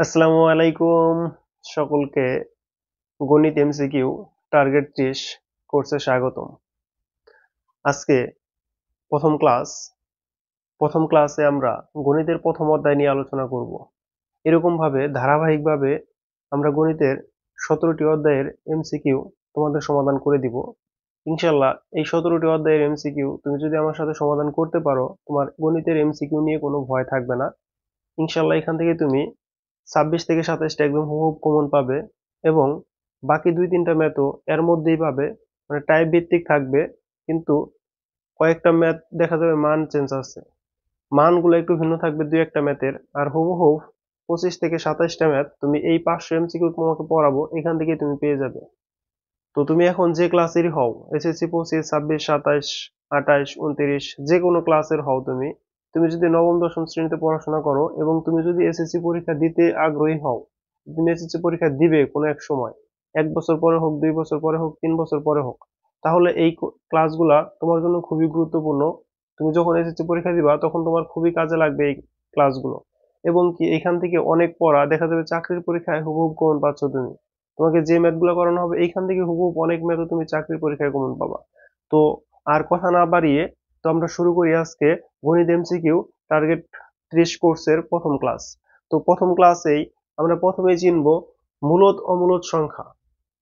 আসসালামু আলাইকুম সকলকে। গণিত এমসিকিউ টার্গেট 30 কোর্সে স্বাগতম। আজকে প্রথম ক্লাসে আমরা গণিতের প্রথম অধ্যায় নিয়ে আলোচনা করব। এরকম ভাবে ধারাবাহিকভাবে আমরা গণিতের 17টি অধ্যায়ের এমসিকিউ তোমাদের সমাধান করে দিব ইনশাল্লাহ। এই 17টি অধ্যায়ের এমসিকিউ তুমি যদি আমার সাথে সমাধান করতে পারো, তোমার গণিতের এমসিকিউ নিয়ে কোনো ভয় থাকবে না ইনশাল্লাহ। এখান থেকে তুমি 26 থেকে 27টা একদম হুবহু কমন পাবে এবং বাকি 2-3টা ম্যাথও এর মধ্যেই পাবে, মানে টাইপ ভিত্তিক থাকবে, কিন্তু কয়েকটা ম্যাথ দেখা যাবে মান চেঞ্জ আছে, মানগুলো একটু ভিন্ন থাকবে 2-1টা ম্যাথের। আর হুবহু 25 থেকে 27টা ম্যাথ তুমি এই 500 এমসিকিউ তোমাকে পড়াবো, এখান থেকে তুমি পেয়ে যাবে। তো তুমি এখন যে ক্লাসেরই হও, এসএসসি 25, 26, 27, 28, 29, যে কোনো ক্লাসের হও, তুমি তুমি যদি নবম দশম শ্রেণীতে পড়াশোনা করো এবং তুমি যদি এসএসসি পরীক্ষা দিতে আগ্রহী হও, তুমি এসএসসি পরীক্ষা দিবে কোনো এক সময়, 1 বছর পরে হোক, 2 বছর পরে হোক, 3 বছর পরে হোক, তাহলে এই ক্লাসগুলা তোমার জন্য খুবই গুরুত্বপূর্ণ। তুমি যখন এসএসসি পরীক্ষা দিবা তখন তোমার খুবই কাজে লাগবে এই ক্লাসগুলো। এবং কি এখান থেকে অনেক পড়া দেখা যাবে চাকরির পরীক্ষায় হুবহু কমন পাচ্ছ তুমি। তোমাকে যে ম্যাথগুলো করানো হবে এইখান থেকে হুবহু অনেক ম্যাথও তুমি চাকরির পরীক্ষায় কমন পাবা। তো আর কথা না বাড়িয়ে তো আমরা শুরু করি আজকে গণিত এমসিকিউ টার্গেট 30 কোর্সের প্রথম ক্লাস। তো প্রথম ক্লাসেই আমরা প্রথমেই চিনব মূলদ অমূলদ সংখ্যা।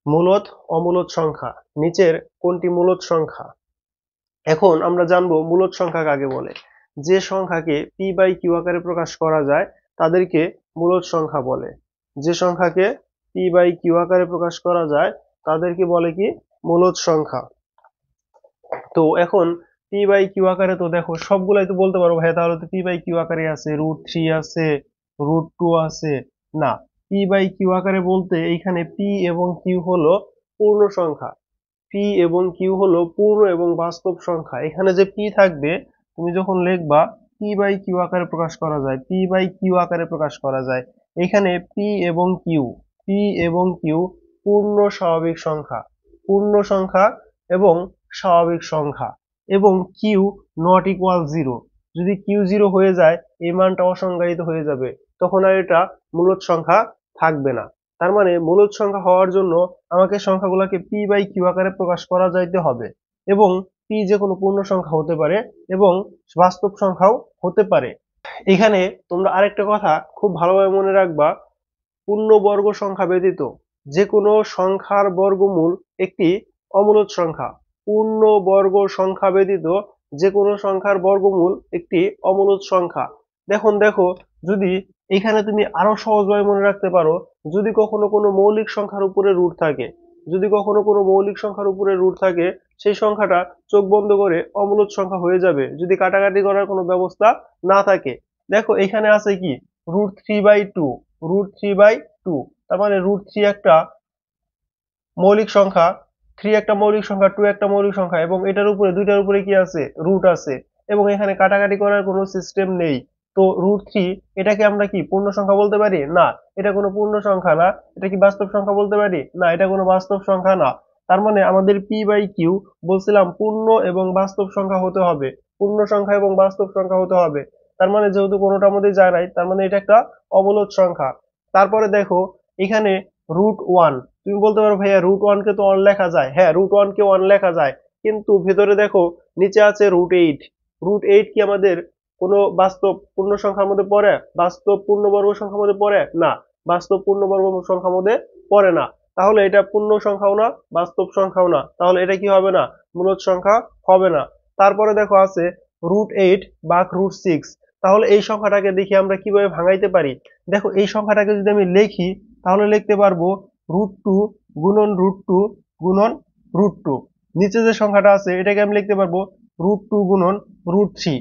মূলদ অমূলদ সংখ্যা নিচের কোনটি মূলদ সংখ্যা? এখন আমরা জানবো মূলদ সংখ্যা কাকে বলে। যে সংখ্যাকে পি বাই কিউ আকারে প্রকাশ করা যায় তাদেরকে মূলদ সংখ্যা বলে। যে সংখ্যাকে পি বাই কিউ আকারে প্রকাশ করা যায় তাদেরকে বলে কি? মূলদ সংখ্যা। তো এখন পি বাই কিউ আকারে তো দেখো সবগুলাই তো বলতে পারো ভাই, তাহলে তো পি বাই কিউ আকারে আছে, √3 আছে, √2 আছে। না, পি বাই কিউ আকারে বলতে এইখানে পি এবং কিউ হলো পূর্ণ সংখ্যা। পি এবং কিউ হলো পূর্ণ এবং বাস্তব সংখ্যা। এখানে যে পি থাকবে, তুমি যখন লিখবা পি বাই কিউ আকারে প্রকাশ করা যায়, পি বাই কিউ আকারে প্রকাশ করা যায়। এখানে পি এবং কিউ পূর্ণ স্বাভাবিক সংখ্যা, পূর্ণ সংখ্যা এবং স্বাভাবিক সংখ্যা। এবং কিউ নট ইকুয়াল 0। যদি কিউ 0 হয়ে যায় এই মানটা অসংজ্ঞায়িত হয়ে যাবে, তখন আর এটা মূলদ সংখ্যা থাকবে না। তার মানে মূলদ সংখ্যা হওয়ার জন্য আমাকে সংখ্যাগুলোকে পি বাই কিউ আকারে প্রকাশ করা যাইতে হবে। এবং পি যে কোনো পূর্ণ সংখ্যা হতে পারে এবং বাস্তব সংখ্যাও হতে পারে। এখানে তোমরা আরেকটা কথা খুব ভালোভাবে মনে রাখবা, পূর্ণবর্গ সংখ্যা ব্যতীত যে কোনো সংখ্যার বর্গমূল একটি অমূলদ সংখ্যা। পূর্ণবর্গ সংখ্যা ব্যতীত যে কোনো সংখ্যার বর্গমূল একটি অমূলদ সংখ্যা। দেখো, যদি এখানে তুমি আরো সহজভাবে মনে রাখতে পারো, যদি কখনো কোনো মৌলিক সংখ্যার উপরে রুট থাকে, যদি কখনো কোনো মৌলিক সংখ্যার উপরে রুট থাকে, সেই সংখ্যাটা চোখ বন্ধ করে অমূলদ সংখ্যা হয়ে যাবে যদি কাটাকাটি করার কোনো ব্যবস্থা না থাকে। দেখো এখানে আছে কি? √3/2, √3/2, তার মানে √3 একটা মৌলিক সংখ্যা, 3 একটা মৌলিক সংখ্যা, 2 একটা মৌলিক সংখ্যা, এবং এটার উপরে দুইটার উপরে কি আছে? রুট আছে। এবং এখানে কাটাকাটি করার কোনো সিস্টেম নেই। তো √3 এটাকে আমরা কি পূর্ণ সংখ্যা বলতে পারি? না, এটা কোনো পূর্ণ সংখ্যা না। এটা কি বাস্তব সংখ্যা বলতে পারি? না, এটা কোনো বাস্তব সংখ্যা না। তার মানে আমাদের পি বাই কিউ বলছিলাম পূর্ণ এবং বাস্তব সংখ্যা হতে হবে, পূর্ণ সংখ্যা এবং বাস্তব সংখ্যা হতে হবে। তার মানে যেহেতু কোনোটার মধ্যে যায় নাই, তার মানে এটা একটা অমূলদ সংখ্যা। তারপরে দেখো এখানে √1, তুমি বলতে পারো ভাইয়া √1 কে তো 1 লেখা যায়। হ্যাঁ, √1 কে 1 লেখা যায়, কিন্তু ভেতরে দেখো নিচে আছে √8। √8 কি আমাদের কোনো বাস্তব পূর্ণ সংখ্যার মধ্যে পড়ে? বাস্তব পূর্ণবর্গ সংখ্যার মধ্যে পড়ে না, বাস্তব পূর্ণবর্গ সংখ্যার মধ্যে পড়ে না। তাহলে এটা পূর্ণ সংখ্যাও না, বাস্তব সংখ্যাও না, তাহলে এটা কি হবে না? মূলদ সংখ্যা হবে না। তারপরে দেখো আছে √8 ভাগ √6। তাহলে এই সংখ্যাটাকে দেখি আমরা কিভাবে ভাঙাইতে পারি। দেখো এই সংখ্যাটাকে যদি আমি লিখি তাহলে লিখতে পারবো √2 গুণন √2 গুণন √2। নিচে যে সংখ্যাটা আছে এটাকে আমি লিখতে পারবো √2 গুণন √3।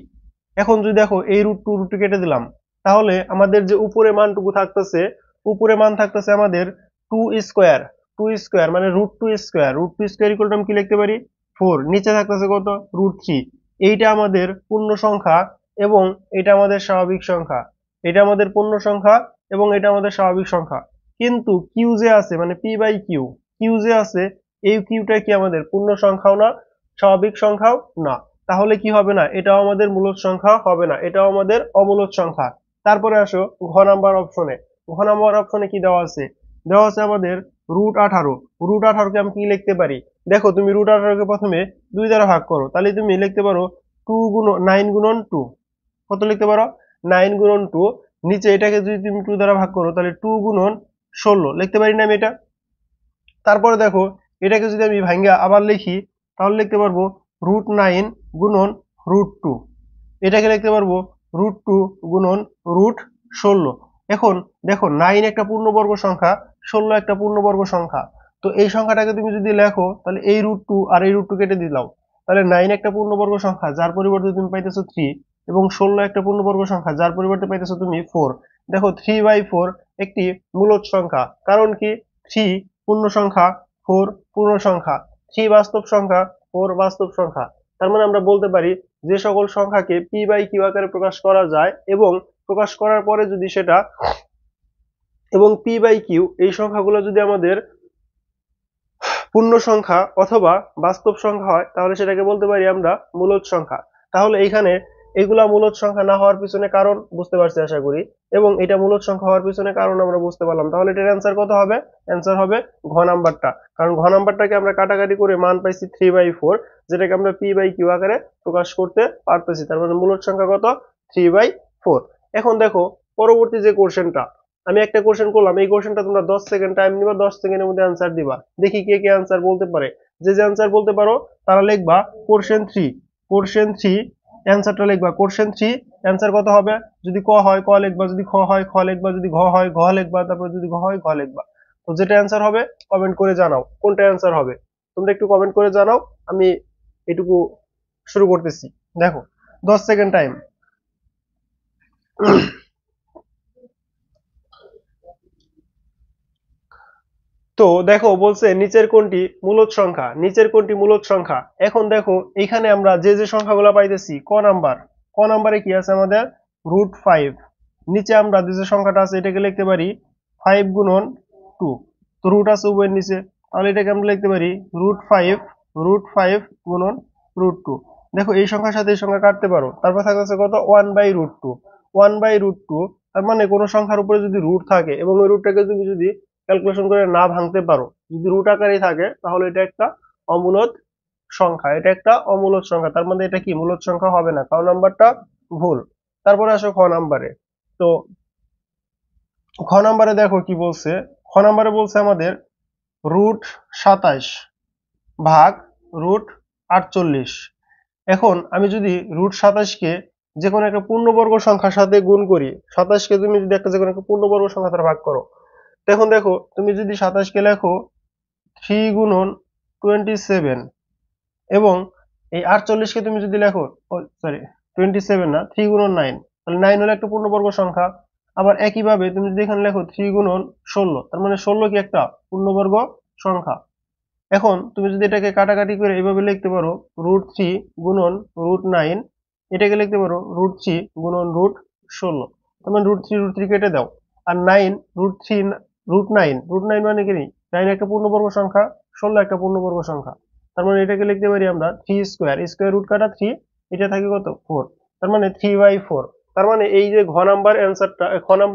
এখন যদি দেখো এই √2 √2 কেটে দিলাম, তাহলে আমাদের যে উপরে মানটুকু থাকতেছে, উপরে মান থাকতেছে আমাদের 2 স্কোয়ার। 2 স্কোয়ার মানে √2 স্কোয়ার। √2 স্কোয়ার ইকুয়াল টু আমি কি লিখতে পারি? 4। নিচে থাকতেছে কত? √3। এইটা আমাদের পূর্ণ সংখ্যা এবং এটা আমাদের স্বাভাবিক সংখ্যা। এটা আমাদের পূর্ণ সংখ্যা এবং এটা আমাদের স্বাভাবিক সংখ্যা। কিন্তু কিউ যে আছে মানে পি বাই কিউ, কিউ যে আছে এই কিউটা কি আমাদের পূর্ণ সংখ্যাও না, স্বাভাবিক সংখ্যাও না। তাহলে কি হবে না? এটাও আমাদের মূলদ সংখ্যা হবে না, এটাও আমাদের অমূলদ সংখ্যা। তারপরে আসো ঘ নাম্বার অপশনে। ঘ নাম্বার অপশনে কি দেওয়া আছে? দেওয়া আছে আমাদের √18। √18কে আমি কি লিখতে পারি? দেখো তুমি √18কে প্রথমে 2 দ্বারা ভাগ করো, তাহলে তুমি লিখতে পারো 9 গুণন 2। কত লিখতে পারো? 9 গুণন 2। নিচে এটাকে যদি তুমি 2 দ্বারা ভাগ করো তাহলে 2 গুণন 16 লিখতে পারি না আমি এটা? তারপরে দেখো এটাকে যদি আমি ভাঙ্গা আবার লিখি তাহলে লিখতে পারবো √9 গুণন √2। এটাকে লিখতে পারবো √2 গুণন √16। এখন দেখো 9 একটা পূর্ণবর্গ সংখ্যা, 16 একটা পূর্ণবর্গ সংখ্যা। তো এই সংখ্যাটাকে তুমি যদি লেখো তাহলে এই √2 আর এই √2 কেটে দিলাম, তাহলে 9 একটা পূর্ণবর্গ সংখ্যা যার পরিবর্তে তুমি পাইতেছো 3, এবং 16 একটা পূর্ণবর্গ সংখ্যা যার পরিবর্তে পাইতেছো তুমি 4। দেখো 3/4 একটি মূলদ সংখ্যা। কারণ কি? 3 পূর্ণ সংখ্যা, 4 পূর্ণ সংখ্যা, 3 বাস্তব সংখ্যা, 4 বাস্তব সংখ্যা। তার মানে আমরা বলতে পারি যে সকল সংখ্যাকে p/q আকারে প্রকাশ করা যায় এবং প্রকাশ করার পরে যদি সেটা এবং p/q এই সংখ্যাগুলো যদি আমাদের পূর্ণ সংখ্যা অথবা বাস্তব সংখ্যা হয় তাহলে সেটাকে বলতে পারি আমরা মূলদ সংখ্যা। তাহলে এইখানে এগুলা মূলদ সংখ্যা না হওয়ার পিছনে কারণ বুঝতে পারছি আশা করি, এবং এটা মূলদ সংখ্যা হওয়ার পিছনে কারণ আমরা বুঝতে পারলাম। তাহলে এটার অ্যান্সার কত হবে? অ্যান্সার হবে ঘ নাম্বারটা। কারণ ঘ নাম্বারটাকে আমরা কাটাকাটি করে মান পাইছি 3/4, যেটাকে আমরা p/q আকারে প্রকাশ করতে পারতেছি। তার মানে মূলদ সংখ্যা কত? 3/4। এখন দেখো পরবর্তী যে কোশ্চেনটা, আমি একটা কোশ্চেন করলাম, এই কোশ্চেনটা তোমরা 10 সেকেন্ড টাইম নিবা, 10 সেকেন্ডের মধ্যে অ্যান্সার দিবা। দেখি কে কে অ্যান্সার বলতে পারে। যে যে অ্যান্সার বলতে পারো তারা লিখবা কোশ্চেন 3। কোশ্চেন 3 অ্যান্সারটা লিখবা। কোশ্চেন 3 অ্যান্সার কত হবে? যদি ক হয় ক লিখবা, যদি খ হয় খ লিখবা, যদি ঘ হয় ঘ লিখবা, তারপর যদি ঘ হয় ঘ লিখবা। তো যেটা অ্যান্সার হবে কমেন্ট করে জানাও কোনটা অ্যান্সার হবে। তোমরা একটু কমেন্ট করে জানাও, আমি এটুকু শুরু করতেছি। দেখো 10 সেকেন্ড টাইম। তো দেখো বলছে নিচের কোনটি মূলদ সংখ্যা, নিচের কোনটি মূলদ সংখ্যা। এখন দেখো এখানে আমরা যে যে সংখ্যাগুলো পাইতেছি, ক নাম্বারে কি আছে আমাদের? √5। নিচে আমরা যে যে সংখ্যাটা আছে এটাকে লিখতে পারি 5 গুণন 2। তো রুট আছে উভয়ের নিচে, তাহলে এটাকে আমরা লিখতে পারি √5 গুণন √2। দেখো এই সংখ্যার সাথে এই সংখ্যা কাটতে পারো, তারপর থাকতেছে কত? 1/√2। 1/√2 তার মানে কোন সংখ্যার উপরে যদি রুট থাকে এবং ওই রুটটাকে তুমি যদি ক্যালকুলেশন করে না ভাঙতে পারো, যদি রুট আকারেই থাকে, তাহলে এটা একটা অমূলদ সংখ্যা। এটা একটা অমূলদ সংখ্যা, তার মানে এটা কি মূলদ সংখ্যা হবে না। কারণ নাম্বারটা ভুল। তারপরে আসো খ নাম্বারে। তো খ নাম্বারে দেখো কি বলছে। খ নাম্বারে বলছে আমাদের √27 ভাগ √48। এখন আমি যদি √27কে যে কোনো একটা পূর্ণবর্গ সংখ্যার সাথে গুণ করি, 27কে তুমি যদি একটা যে কোনো একটা পূর্ণবর্গ সংখ্যা দ্বারা ভাগ করো, এখন দেখো তুমি যদি 27কে লেখো 3 গুণন 27, এবং এই 48কে তুমি যদি লেখো, সরি 27 না, 3 গুণন 9, তাহলে 9 হলো একটা পূর্ণবর্গ সংখ্যা। আবার একইভাবে তুমি যদি এখানে লেখো 3 গুণন 16, তার মানে 16 কি একটা পূর্ণবর্গ সংখ্যা। এখন তুমি যদি এটাকে কাটাকাটি করে এইভাবে লিখতে পারো √3 গুণন √9, এটাকে লিখতে পারো √3 গুণন √16। তার মানে √3 কেটে দাও, আর 9 √9 মানে কি? 9 একটা পূর্ণবর্গ সংখ্যা, 16 একটা পূর্ণবর্গ সংখ্যা। তার মানে এটাকে লিখতে পারি আমরা 3² রুট কাটা 3, এটা থাকে কত? 4। তার মানে 3/4। তার মানে এই যে খ নাম্বার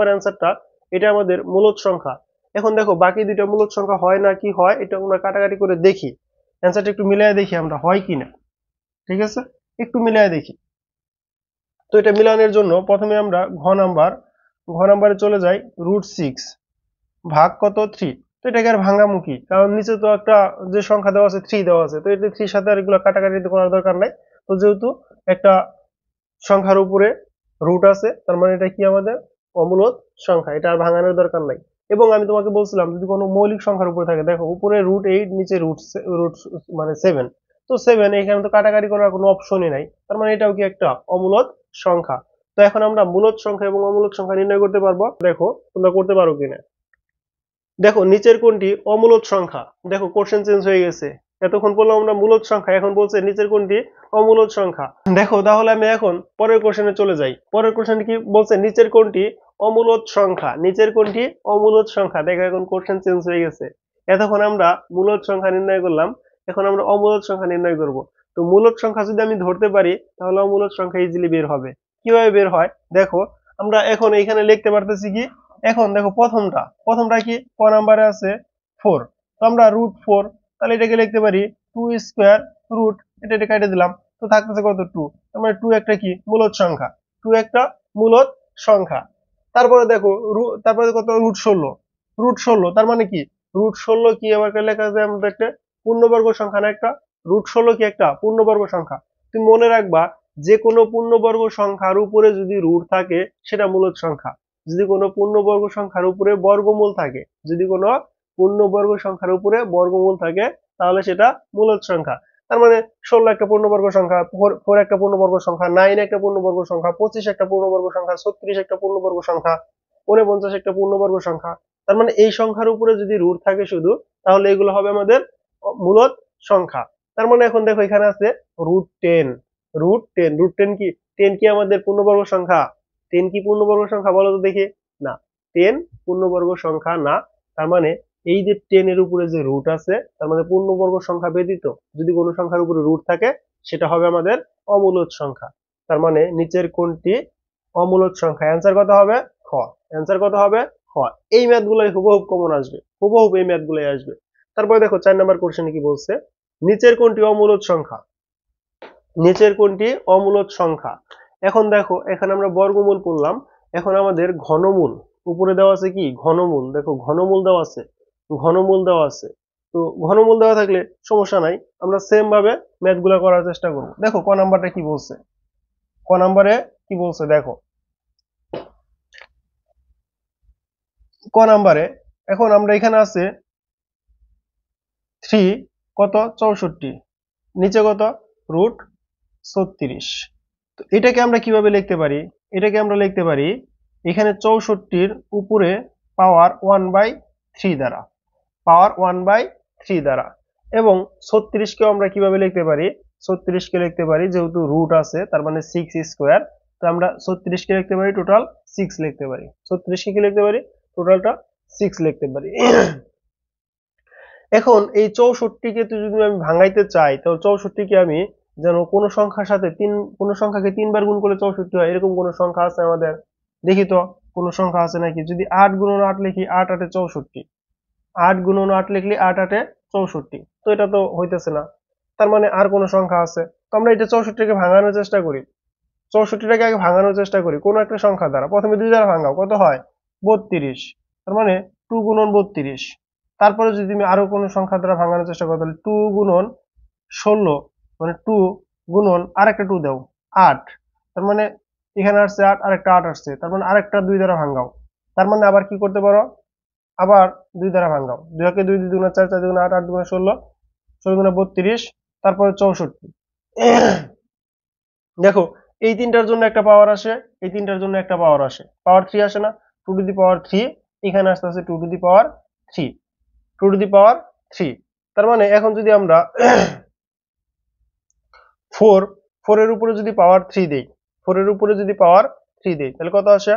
অ্যান্সারটা এটা আমাদের মূলদ সংখ্যা। এখন দেখো বাকি দুইটা মূলদ সংখ্যা হয় না কি হয়, এটা আমরা কাটাকাটি করে দেখি, অ্যান্সারটা একটু মিলাই দেখি আমরা হয় কিনা। ঠিক আছে, একটু মিলাই দেখি। তো এটা মিলানোর জন্য প্রথমে আমরা ঘ নাম্বারে চলে যাই। √6 ভাগ কত? 3। তো এটাকে আর ভাঙামুখি, কারণ নিচে তো একটা যে সংখ্যা দেওয়া আছে 3 দেওয়া আছে, তো এটা 3 সাথে আর এগুলো কাটাকাটি করার দরকার নাই। তো যেহেতু একটা সংখ্যার উপরে রুট আছে, তার মানে এটা কি আমাদের অমূলদ সংখ্যা, এটা আর ভাঙানোর দরকার নাই। এবং আমি তোমাকে বলছিলাম যদি কোনো মৌলিক সংখ্যার উপরে থাকে, দেখো উপরে √8, নিচে রুট মানে 7, তো 7 এখানে তো কাটাকাটি করার কোনো অপশনই নাই, তার মানে এটাও কি একটা অমূলদ সংখ্যা। তো এখন আমরা মূলদ সংখ্যা এবং অমূলদ সংখ্যা নির্ণয় করতে পারবো। দেখো তোমরা করতে পারো কিনা। দেখো নিচের কোনটি অমূলদ সংখ্যা। দেখো কোশ্চেন চেঞ্জ হয়ে গেছে, এতক্ষণ বললাম আমরা মূলদ সংখ্যা, এখন বলছে নিচের কোনটি অমূলদ সংখ্যা। দেখো তাহলে আমি এখন পরের কোশ্চেনে চলে যাই। পরের কোশ্চেন কি বলছে? নিচের কোনটি অমূলদ সংখ্যা, নিচের কোনটি অমূলদ সংখ্যা। দেখো এখন কোশ্চেন চেঞ্জ হয়ে গেছে, এতক্ষণ আমরা মূলদ সংখ্যা নির্ণয় করলাম, এখন আমরা অমূলদ সংখ্যা নির্ণয় করব। তো মূলদ সংখ্যা যদি আমি ধরতে পারি তাহলে অমূলদ সংখ্যা ইজিলি বের হবে। কিভাবে বের হয় দেখো, আমরা এখন এখানে লিখতে পারতেছি কি এখন দেখো প্রথমটা কি ক নাম্বারে আছে 4, তো আমরা √4, তাহলে এটাকে লিখতে পারি 2 স্কয়ার রুট, এটা কেটে দিলাম, তো থাকতেছে কত 2, তার মানে 2 একটা কি মূলদ সংখ্যা, 2 একটা মূলদ সংখ্যা। তারপরে দেখো তারপরে কত √16, তার মানে কি √16 কি আবার লেখা যায় আমাদের একটা পূর্ণবর্গ সংখ্যা না একটা, √16 কি একটা পূর্ণবর্গ সংখ্যা। তুমি মনে রাখবা যে কোনো পূর্ণবর্গ সংখ্যার উপরে যদি রুট থাকে সেটা মূলদ সংখ্যা, যদি কোনো পূর্ণবর্গ সংখ্যার উপরে বর্গমূল থাকে, যদি কোনো পূর্ণবর্গ সংখ্যার উপরে বর্গমূল থাকে তাহলে সেটা মূলদ সংখ্যা। তার মানে 16 একটা পূর্ণবর্গ সংখ্যা, 4 একটা পূর্ণবর্গ সংখ্যা, 9 একটা পূর্ণবর্গ সংখ্যা, 25 একটা পূর্ণবর্গ সংখ্যা, 36 একটা পূর্ণবর্গ সংখ্যা, 49 একটা পূর্ণবর্গ সংখ্যা। তার মানে এই সংখ্যার উপরে যদি রুট থাকে শুধু, তাহলে এগুলো হবে আমাদের মূলদ সংখ্যা। তার মানে এখন দেখো এখানে আছে √10, √10 কি 10 কি আমাদের পূর্ণবর্গ সংখ্যা? 10 কি পূর্ণবর্গ সংখ্যা বলো তো দেখি? না, 10 পূর্ণবর্গ সংখ্যা না। তার মানে এই যে 10 এর উপরে যে রুট আছে, তার মানে পূর্ণবর্গ সংখ্যা ব্যতীত যদি কোনো সংখ্যার উপরে রুট থাকে সেটা হবে আমাদের অমূলদ সংখ্যা। তার মানে নিচের কোনটি অমূলদ সংখ্যা? অ্যান্সার কত হবে? খ। অ্যান্সার কত হবে? খ। এই ম্যাথগুলাই হুবহুব কমন আসবে, হুবহুব এই ম্যাথগুলাই আসবে। তারপরে দেখো 4 নাম্বার কোশ্চেনে কি বলছে, নিচের কোনটি অমূলদ সংখ্যা? নিচের কোনটি অমূলদ সংখ্যা? এখন দেখো এখানে আমরা বর্গমূল করলাম, এখন আমাদের ঘনমূল উপরে দেওয়া আছে কি ঘনমূল, দেখো ঘনমূল দেওয়া আছে, ঘনমূল দেওয়া আছে। তো ঘনমূল দেওয়া থাকলে সমস্যা নাই, আমরা সেম ভাবে ম্যাথগুলো করার চেষ্টা করব। দেখো ক নাম্বারটা কি বলছে, ক নাম্বারে কি বলছে দেখো, ক নাম্বারে এখন আমরা এখানে আছে 3 কত 64, নিচে কত √36। তো এটাকে আমরা কিভাবে লিখতে পারি? এটাকে আমরা লিখতে পারি এখানে 64 উপরে পাওয়ার 1/3 দ্বারা, পাওয়ার 1/3 দ্বারা। এবং 36 কে আমরা কিভাবে লিখতে পারি? 36 কে লিখতে পারি যেহেতু রুট আছে তার মানে 6 স্কয়ার, তো আমরা 36 কে লিখতে পারি টোটাল 6 লিখতে পারি, 36 কে কি লিখতে পারি টোটালটা 6 লিখতে পারি। এখন এই 64 কে যদি আমি ভাঙাইতে চাই, তাহলে 64 কে আমি যেন কোন সংখ্যার সাথে কোন সংখ্যাকে 3 বার গুণ করলে 64 হয় এরকম কোন সংখ্যা আছে আমাদের? দেখি তো কোন সংখ্যা আছে নাকি। যদি 8 গুণন 8 লিখি, 8 8 64, 8 গুণন 8 লিখলি 8 8 64, তো এটা তো হইতেছে না। তার মানে আর কোন সংখ্যা আছে? তো আমরা এটা 64 কে ভাঙানোর চেষ্টা করি, 64টাকে আগে ভাঙানোর চেষ্টা করি কোন একটা সংখ্যা দ্বারা। প্রথমে 2 দ্বারা ভাঙাও, কত হয় 32, তার মানে 2 গুণন 32। তারপরে যদি তুমি আরো কোনো সংখ্যা দ্বারা ভাঙানোর চেষ্টা করো, তাহলে 2 গুণন 16, মানে 2 গুণন আরেকটা 2 দাও 8, তার মানে এখানে আসছে 8, আরেকটা 8 আসছে, তার মানে আরেকটা 2 দ্বারা ভাঙাও। তার মানে আবার কি করতে পারো, আবার 2 দ্বারা ভাঙাও, 2 কে 2 2 গুণা 4, 4 গুণা 8, 8 গুণা 16, 16 গুণা 32, তারপরে 64। দেখো এই তিনটার জন্য একটা পাওয়ার আসে, এই তিনটার জন্য একটা পাওয়ার আসে, পাওয়ার 3 আসে না, 2 টু দি পাওয়ার 3, এখানে আসতে আছে 2 to the power 3, 2 to the পাওয়ার 3। তার মানে এখন যদি আমরা 4 এর উপরে যদি পাওয়ার 3 দেই, 4 এর উপরে যদি পাওয়ার 3 দেই তাহলে কত আসে?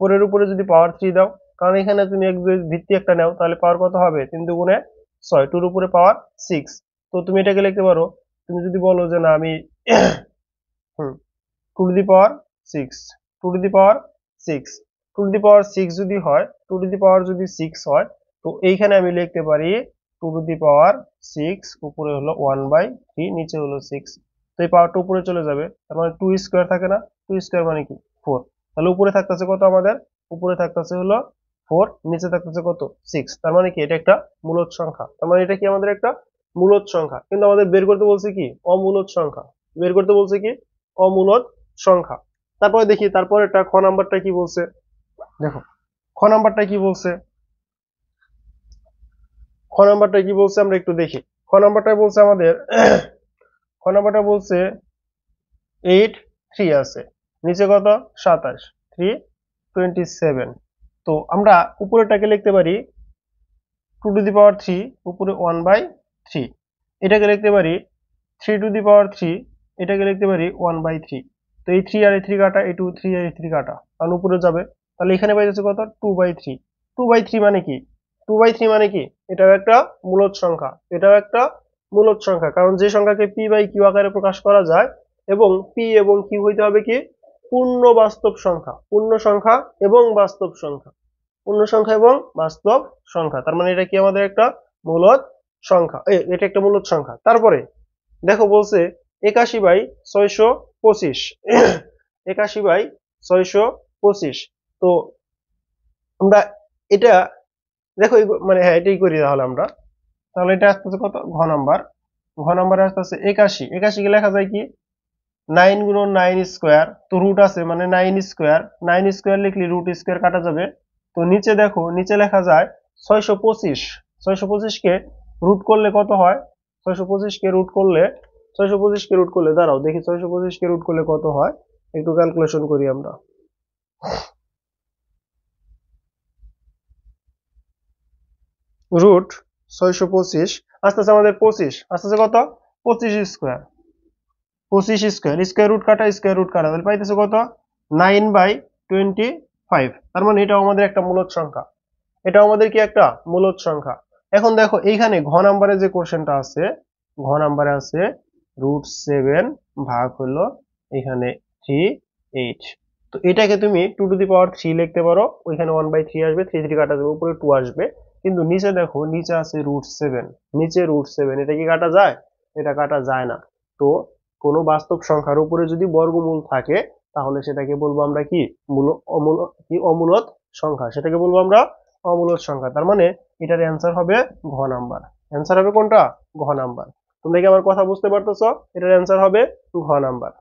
4 এর উপরে যদি পাওয়ার 3 দাও, কারণ এখানে তুমি ভিত্তি একটা নাও, তাহলে পাওয়ার কত হবে 3 দুগুণে 6, 2 এর উপরে পাওয়ার 6। তো তুমি এটাকে লিখতে পারো, তুমি যদি বলো যে না আমি 2 to the power 6, 2 to the power 6, 2 to the power 6 যদি হয়, 2 টু দি পাওয়ার যদি 6 হয়, তো এইখানে আমি লিখতে পারি 2 টু দি পাওয়ার 6 উপরে হলো 1/3, নিচে হলো 6। তো এই পাওয়ারটা উপরে চলে যাবে, তার মানে 2 স্কয়ার থাকে না, 2 স্কয়ার মানে কি 4। তাহলে উপরে থাকতেছে কত আমাদের? উপরে থাকতেছে হলো 4, নিচে থাকতেছে কত 6। তার মানে কি এটা একটা মূলদ সংখ্যা, তার মানে এটা কি আমাদের একটা মূলদ সংখ্যা। কিন্তু আমাদের বের করতে বলছে কি অমূলদ সংখ্যা, বের করতে বলছে কি অমূলদ সংখ্যা। তারপরে দেখি তারপরেরটা খ নাম্বারটা কি বলছে, দেখো খ নাম্বারটা কি বলছে, খ নাম্বারটা কি বলছে আমরা একটু দেখি। খ নাম্বারটা বলছে আমাদের খ নাম্বারটা বলছে 8 3 আছে, নিচে কত 27, 3 27। তো আমরা উপরেটাকে লিখতে পারি 2 টু দি পাওয়ার 3 উপরে 1/3, এটাকে লিখতে পারি 3 টু দি পাওয়ার 3, এটাকে লিখতে পারি 1/3। তো এই 3 আর এই 3 কাটা, এই 2 3 আর এই 3 কাটা, কারণ উপরে যাবে, তাহলে এখানে পাইতেছে কত 2/3। 2/3 মানে কি 2/3 মানে কি এটাও একটা মূলদ সংখ্যা, এটাও একটা মূলদ সংখ্যা, কারণ যে সংখ্যাকে p বাই q আকারে প্রকাশ করা যায় এবং p এবং q হইতে হবে কি পূর্ণ বাস্তব সংখ্যা, পূর্ণ সংখ্যা এবং বাস্তব সংখ্যা। পূর্ণ সংখ্যা এবং বাস্তব সংখ্যা, তার মানে এটা কি আমাদের একটা মূলদ সংখ্যা, এটা একটা মূলদ সংখ্যা। তারপরে দেখো বলছে 81/625 81/625। তো আমরা এটা দেখো মানে হ্যাঁ এটাই করি তাহলে আমরা, তাহলে এটা আসতেছে কত, ঘ নাম্বারে আসতেছে 81। 81 কে লেখা যায় কি 9 গুণন 9 স্কোয়ার, তো রুট আছে মানে 9 স্কোয়ার লিখলে রুট স্কোয়ার কাটা যাবে। তো নিচে দেখো, নিচে লেখা যায় 625। 625 কে রুট করলে কত হয়, 625 কে রুট করলে 625 কে রুট করলে দাঁড়াও দেখি 625 কে রুট করলে কত হয়, একটু ক্যালকুলেশন করি আমরা। রুট 625 আসতেছে আমাদের 25, আসতেছে কত 25 স্কোয়ার, 25 স্কোয়ার, স্কোয়ার রুট কাটা তাহলে পাইতেছে কত 9/25। তার মানে এটা আমাদের একটা মূলদ সংখ্যা, এটা আমাদের কি একটা মূলদ সংখ্যা। এখন দেখো এইখানে ঘ নাম্বারে যে কোশ্চেনটা আছে, ঘ নাম্বারে আছে √7 ভাগ হলো এখানে 3/8। তো এটাকে তুমি 2⁻³ লিখতে পারো, ওইখানে 1/3 আসবে, 3 কাটা যাবে, উপরে 2 আসবে। কিন্তু নিচে দেখো, নিচে আছে √7, নিচে √7, এটা কি কাটা যায়, এটা কাটা যায় না। তো কোনো বাস্তব সংখ্যার উপরে যদি বর্গমূল থাকে তাহলে সেটাকে বলবো আমরা কি অমূলদ সংখ্যা, সেটাকে বলবো আমরা অমূলদ সংখ্যা। তার মানে এটার অ্যান্সার হবে ঘ নাম্বার, অ্যান্সার হবে কোনটা, ঘ নাম্বার। তোমরা কি আমার কথা বুঝতে পারতেছো, এটার অ্যান্সার হবে ঘ নাম্বার।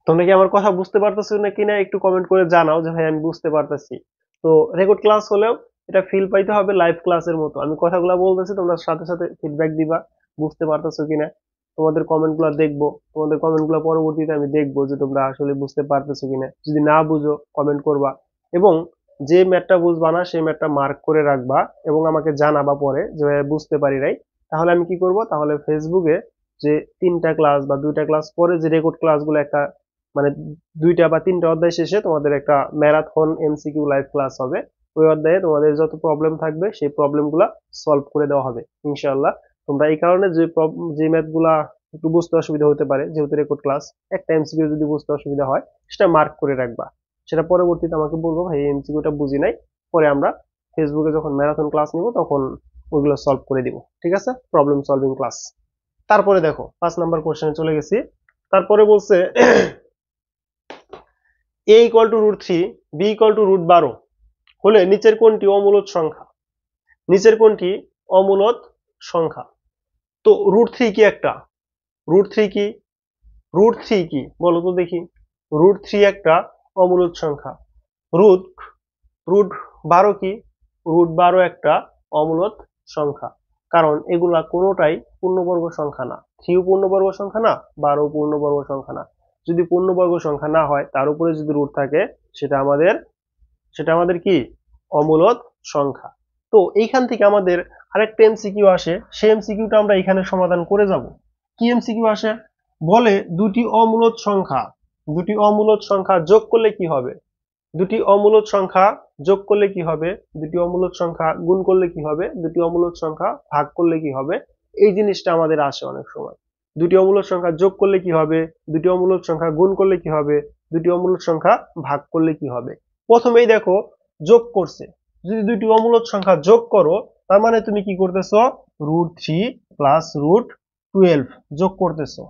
তোমরা কি আমার কথা বুঝতে পারতেছো না কিনা একটু কমেন্ট করে জানাও যে ভাই আমি বুঝতে পারতেছি। তো রেকর্ড ক্লাস হলেও এটা ফিল পাইতে হবে লাইভ ক্লাসের মতো, আমি কথাগুলো বলতেছি তোমরা সাথে সাথে ফিডব্যাক দিবা বুঝতে পারতেছো কিনা। তোমাদের কমেন্টগুলো দেখবো, তোমাদের কমেন্টগুলো পরবর্তীতে আমি দেখবো যে তোমরা আসলে বুঝতে পারতেছো কিনা। যদি না বুঝো কমেন্ট করবা, এবং যে ম্যাথটা বুঝবা না সেই ম্যাথটা মার্ক করে রাখবা এবং আমাকে জানাবা পরে যে ভাই বুঝতে পারি নাই। তাহলে আমি কি করব, তাহলে ফেসবুকে যে 3টা ক্লাস বা 2টা ক্লাস পরে যে রেকর্ড ক্লাসগুলো একটা মানে 2টা বা 3টা অধ্যায় শেষে তোমাদের একটা ম্যারাথন এমসিকিউ লাইভ ক্লাস হবে। ওই অধ্যায়ে তোমাদের যত প্রবলেম থাকবে সেই প্রবলেমগুলো সলভ করে দেওয়া হবে ইনশাআল্লাহ। তোমরা এই কারণে যে ম্যাথগুলা একটু বুঝতে অসুবিধা হতে পারে, যেহেতু রেকর্ড ক্লাস, একটা এমসিকিউ যদি বুঝতে অসুবিধা হয় সেটা মার্ক করে রাখবা, সেটা পরবর্তীতে আমাকে বলবো ভাই এই এমসিকিউটা বুঝি নাই, পরে আমরা ফেসবুকে যখন ম্যারাথন ক্লাস নিব তখন ওইগুলো সলভ করে দিব, ঠিক আছে, প্রবলেম সলভিং ক্লাস। তারপরে দেখো 5 নাম্বার কোশ্চেনে চলে গেছি। তারপরে বলছে a = √3, b = √12 হলে নিচের কোনটি অমূলদ সংখ্যা, নিচের কোনটি অমূলদ সংখ্যা। তো √3 কি একটা, √3 কি, √3 কি বলো তো দেখি, √3 একটা অমূলদ সংখ্যা। রুট রুট 12 কি, √12 একটা অমূলদ সংখ্যা, কারণ এগুলা কোনোটাই পূর্ণবর্গ সংখ্যা না, 3 পূর্ণবর্গ সংখ্যা না, 12 পূর্ণবর্গ সংখ্যা না। যদি পূর্ণবর্গ সংখ্যা না হয় তার উপরে যদি রুট থাকে সেটা আমাদের কি অমূলদ সংখ্যা। তো এইখান থেকে আমাদের আরেকটা এমসিকিউ আসে, সেই এমসিকিউটা আমরা এখানে সমাধান করে যাব। কি এমসিকিউ আসে, বলে দুটি অমূলদ সংখ্যা যোগ করলে কি হবে, দুটি অমূলদ সংখ্যা যোগ করলে কি হবে, দুটি অমূলদ সংখ্যা গুণ করলে কি হবে, দুটি অমূলদ সংখ্যা ভাগ করলে কি হবে। এই জিনিসটা আমাদের আসে অনেক সময়, দুটি অমূলদ সংখ্যা যোগ করলে কি হবে, দুটি অমূলদ সংখ্যা গুণ করলে কি হবে, দুটি অমূলদ সংখ্যা ভাগ করলে কি হবে। প্রথমেই দেখো যোগ করছে, যদি দুটি অমূলদ সংখ্যা যোগ করো তার মানে তুমি কি করতেছো, √3 প্লাস √12 যোগ করতেছো,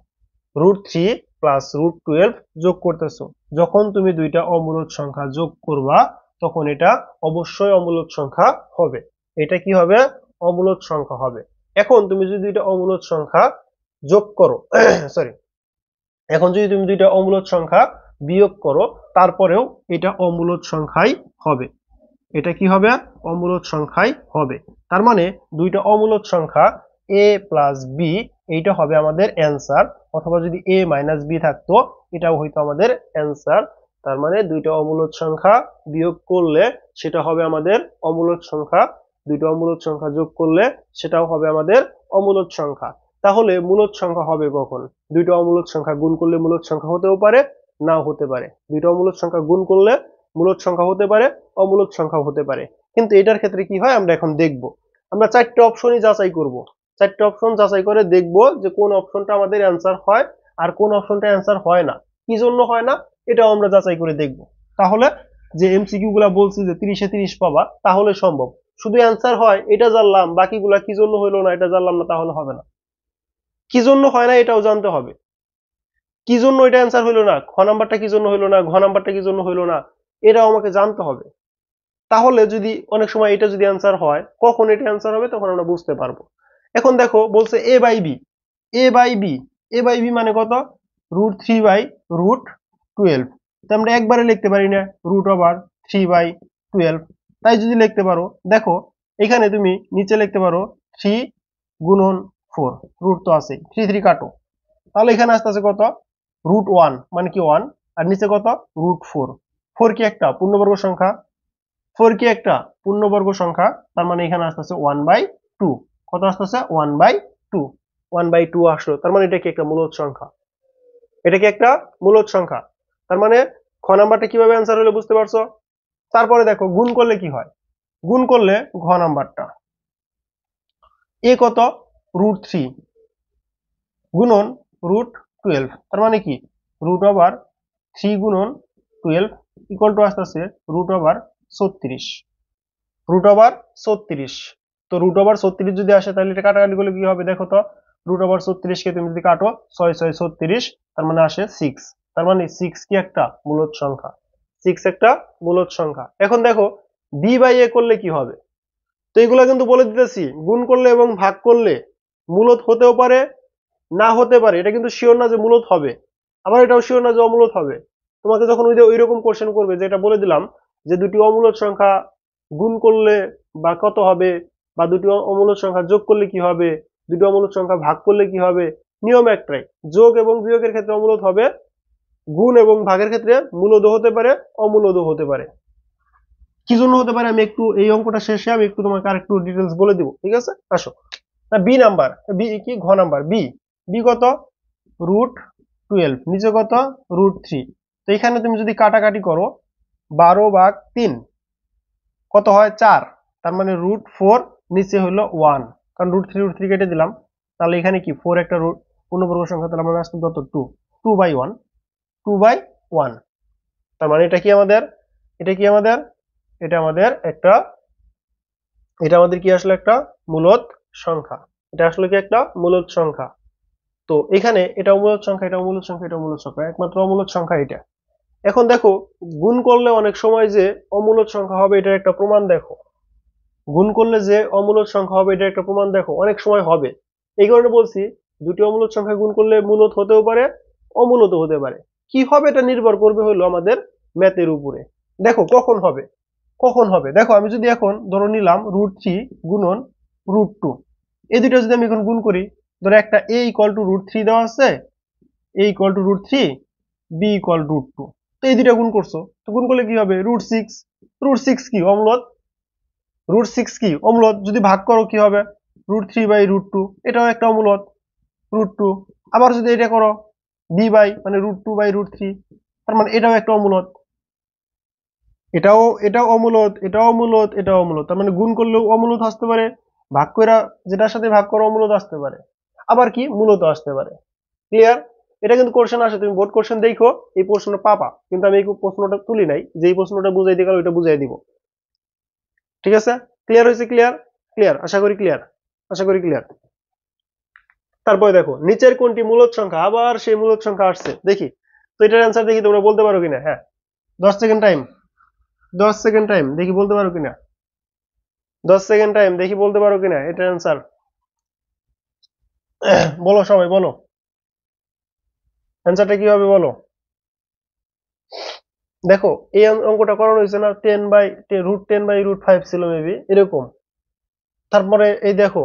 √3 প্লাস √12 যোগ করতেছো। যখন তুমি দুইটা অমূলদ সংখ্যা যোগ করবা তখন এটা অবশ্যই অমূলদ সংখ্যা হবে, এটা কি হবে, অমূলদ সংখ্যা হবে। এখন তুমি যদি দুইটা অমূলদ সংখ্যা যোগ করো সরি, এখন যদি তুমি দুইটা অমূলদ সংখ্যা বিয়োগ করো তারপরেও এটা অমূলদ সংখ্যাই হবে, এটা কি হবে, অমূলদ সংখ্যাই হবে। তার মানে দুইটা অমূলদ সংখ্যা a প্লাস b এইটা হবে আমাদের অ্যান্সার, অথবা যদি a মাইনাস b থাকতো এটাও হয়তো আমাদের অ্যান্সার। তার মানে দুইটা অমূলদ সংখ্যা বিয়োগ করলে সেটা হবে আমাদের অমূলদ সংখ্যা, দুইটা অমূলদ সংখ্যা যোগ করলে সেটাও হবে আমাদের অমূলদ সংখ্যা। তাহলে মূলদ সংখ্যা হবে কখন, দুইটা অমূলদ সংখ্যা গুণ করলে মূলদ সংখ্যা হতেও পারে, নাও হতে পারে। দুইটা অমূলদ সংখ্যা গুণ করলে মূলদ সংখ্যা হতে পারে, অমূলদ সংখ্যা হতে পারে। কিন্তু এটার ক্ষেত্রে কি হয় আমরা এখন দেখব, আমরা 4টে অপশনই যাচাই করব, 4টে অপশন যাচাই করে দেখব যে কোন অপশনটা আমাদের অ্যান্সার হয় আর কোন অপশনটা অ্যান্সার হয় না, কি জন্য হয় না এটাও আমরা যাচাই করে দেখব। তাহলে যে এমসিকিউ গুলা বলছি যে 30-এ 30 পাবা তাহলে সম্ভব। শুধু অ্যান্সার হয় এটা জানলাম, বাকিগুলা কি জন্য হইলো না এটা জানলাম না, তাহলে হবে না। কি জন্য হয় না এটাও জানতে হবে। কি জন্য এটা অ্যান্সার হইলো না, খ নাম্বারটা কি জন্য হইলো না, ঘ নাম্বারটা কি জন্য হইলো না, এটাও আমাকে জানতে হবে। তাহলে যদি অনেক সময় এটা যদি অ্যান্সার হয়, কখন এটা অ্যান্সার হবে তখন আমরা বুঝতে পারবো। এখন দেখো বলছে A by B, A by B, A by B মানে কত, √3/√12। তো আমরা একবারে লিখতে পারি না √3/12, তাই যদি লিখতে পারো দেখো এখানে তুমি নিচে লিখতে পারো 3 গুণন 4, রুট তো আছে, 3 3 কাটো, তাহলে এখানে আসতে আছে কত, √1 মানে কি 1, আর নিচে কত, √4। 4 কি একটা পূর্ণবর্গ সংখ্যা, 4 কি একটা পূর্ণবর্গ সংখ্যা, তার মানে এখানে আসতেছে 1/2। কত আসতেছে 1/2, 1/2 আসলো, তার মানে এটা কি একটা মূলদ সংখ্যা, এটা কি একটা মূলদ সংখ্যা। তার মানে খ নাম্বারটা কিভাবে অ্যান্সার হলো বুঝতে পারছো। তারপরে দেখো গুণ করলে কি হয়, গুণ করলে ঘ নাম্বারটা এ কত, √3 গুণন √12, তার মানে কি √3 গুণন 12 ইকুয়াল টু আসতেছে √36, √36। তো √36 যদি আসে তাহলে এটা কাটাকাটি করলে কি হবে দেখো তো, √36 কে তুমি যদি কাটো 6 6 36, তার মানে আসে 6, তার মানে 6 কি একটা মূলদ সংখ্যা, 6 একটা মূলদ সংখ্যা। এখন দেখো বি বাই এ করলে কি হবে, তো এগুলা কিন্তু বলে দিতেছি গুণ করলে এবং ভাগ করলে মূলদ হতেও পারে না হতে পারে, এটা কিন্তু শিওর না যে মূলদ হবে, আবার এটাও শিওর না যে অমূলদ হবে। তোমাকে যখন ওই রকম কোশ্চেন করবে, যেটা বলে দিলাম যে দুটি অমূলদ সংখ্যা গুণ করলে বা কত হবে, বা দুটি অমূলদ সংখ্যা যোগ করলে কি হবে, দুটি অমূলদ সংখ্যা ভাগ করলে কি হবে, নিয়ম একটাই, যোগ এবং বিয়োগের ক্ষেত্রে অমূলদ হবে, গুণ এবং ভাগের ক্ষেত্রে মূলদও হতে পারে অমূলদও হতে পারে। কি জন্য হতে পারে আমি একটু এই অঙ্কটা শেষে আমি একটু তোমাকে আরেকটু ডিটেলস বলে দিব, ঠিক আছে। আসো বি নাম্বার, বি কি ঘ নাম্বার, বি, বি কত, √12, নিচে কত, √3। তো এখানে তুমি যদি কাটাকাটি করো 12/3 কত হয় 4, তার মানে √4, নিচে হলো 1, কারণ √3 কেটে দিলাম, তাহলে এখানে কি 4 একটা পূর্ণবর্গ সংখ্যা, তাহলে আমরা আসতে কত 2, 2/1, 2/1। তার মানে এটা কি আমাদের, এটা কি আমাদের, এটা আমাদের একটা, এটা আমাদের কি আসলে একটা মূলদ সংখ্যা, এটা আসলে কি একটা মূলদ সংখ্যা। তো এখানে এটা অমূলদ সংখ্যা, এটা অমূলদ সংখ্যা, এটা অমূলদ সংখ্যা, একমাত্র অমূলদ সংখ্যা এটা। এখন দেখো গুণ করলে অনেক সময় যে অমূলদ সংখ্যা হবে এটার একটা প্রমাণ দেখো, গুণ করলে যে অমূলদ সংখ্যা হবে এটার একটা প্রমাণ দেখো, অনেক সময় হবে। এই কারণে বলছি দুটি অমূলদ সংখ্যা গুণ করলে মূলদ হতেও পারে অমূলদ হতে পারে। কি হবে এটা নির্ভর করবে হলো আমাদের ম্যাথের উপরে। দেখো কখন হবে, কখন হবে দেখো, আমি যদি এখন ধরো নিলাম √3 গুণন √2, এই দুটো যদি আমি এখন গুণ করি, ধরো একটা a ইকুয়াল টু √3 দেওয়া আছে, a equal to √3, b equal √2, তো এই দুটো গুণ করছো, তো গুণ করলে কি হবে √6, √6 কি অম্লত, √6 কি অম্লত, যদি ভাগ করো কি হবে √3/√2, এটাও একটা অম্লত √2। আবার যদি এটা করো b বাই মানে √2/√3, তার মানে এটাও একটা অম্লত, এটাও অমূলত, এটাও অমূলত, এটাও অমূলত, তার মানে গুণ করলেও অমূলত আসতে পারে, ভাগ কইরা যেটার সাথে ভাগ করো অমূলত আসতে পারে, আবার কি মূলত আসতে পারে। ক্লিয়ার, এটা কিন্তু কোশ্চেন আসে, তুমি বোর্ড কোশ্চেন দেখো এই প্রশ্নটা পাবা, কিন্তু আমি এই প্রশ্নটা তুলি নাই, যেই প্রশ্নটা বুঝাই দিয়ে গেল ওইটা বুঝাই দিব, ঠিক আছে। ক্লিয়ার হয়েছে, ক্লিয়ার, ক্লিয়ার, আশা করি ক্লিয়ার, আশা করি ক্লিয়ার। তারপরে দেখো নিচের কোনটি মূলদ সংখ্যা, আবার সেই মূলদ সংখ্যা আসছে দেখি, তো এটার অ্যান্সার দেখি তোমরা বলতে পারো কিনা। হ্যাঁ 10 সেকেন্ড টাইম, 10 সেকেন্ড টাইম, দেখি বলতে পারো কিনা, 10 সেকেন্ড টাইম, দেখি বলতে পারো কিনা এটার অ্যান্সার। বলো সবাই বলো, অ্যান্সারটা কি হবে বলো। দেখো এই অঙ্কটা করানো হয়েছে না, √10/√5 ছিল মেবি এরকম। তারপরে এই দেখো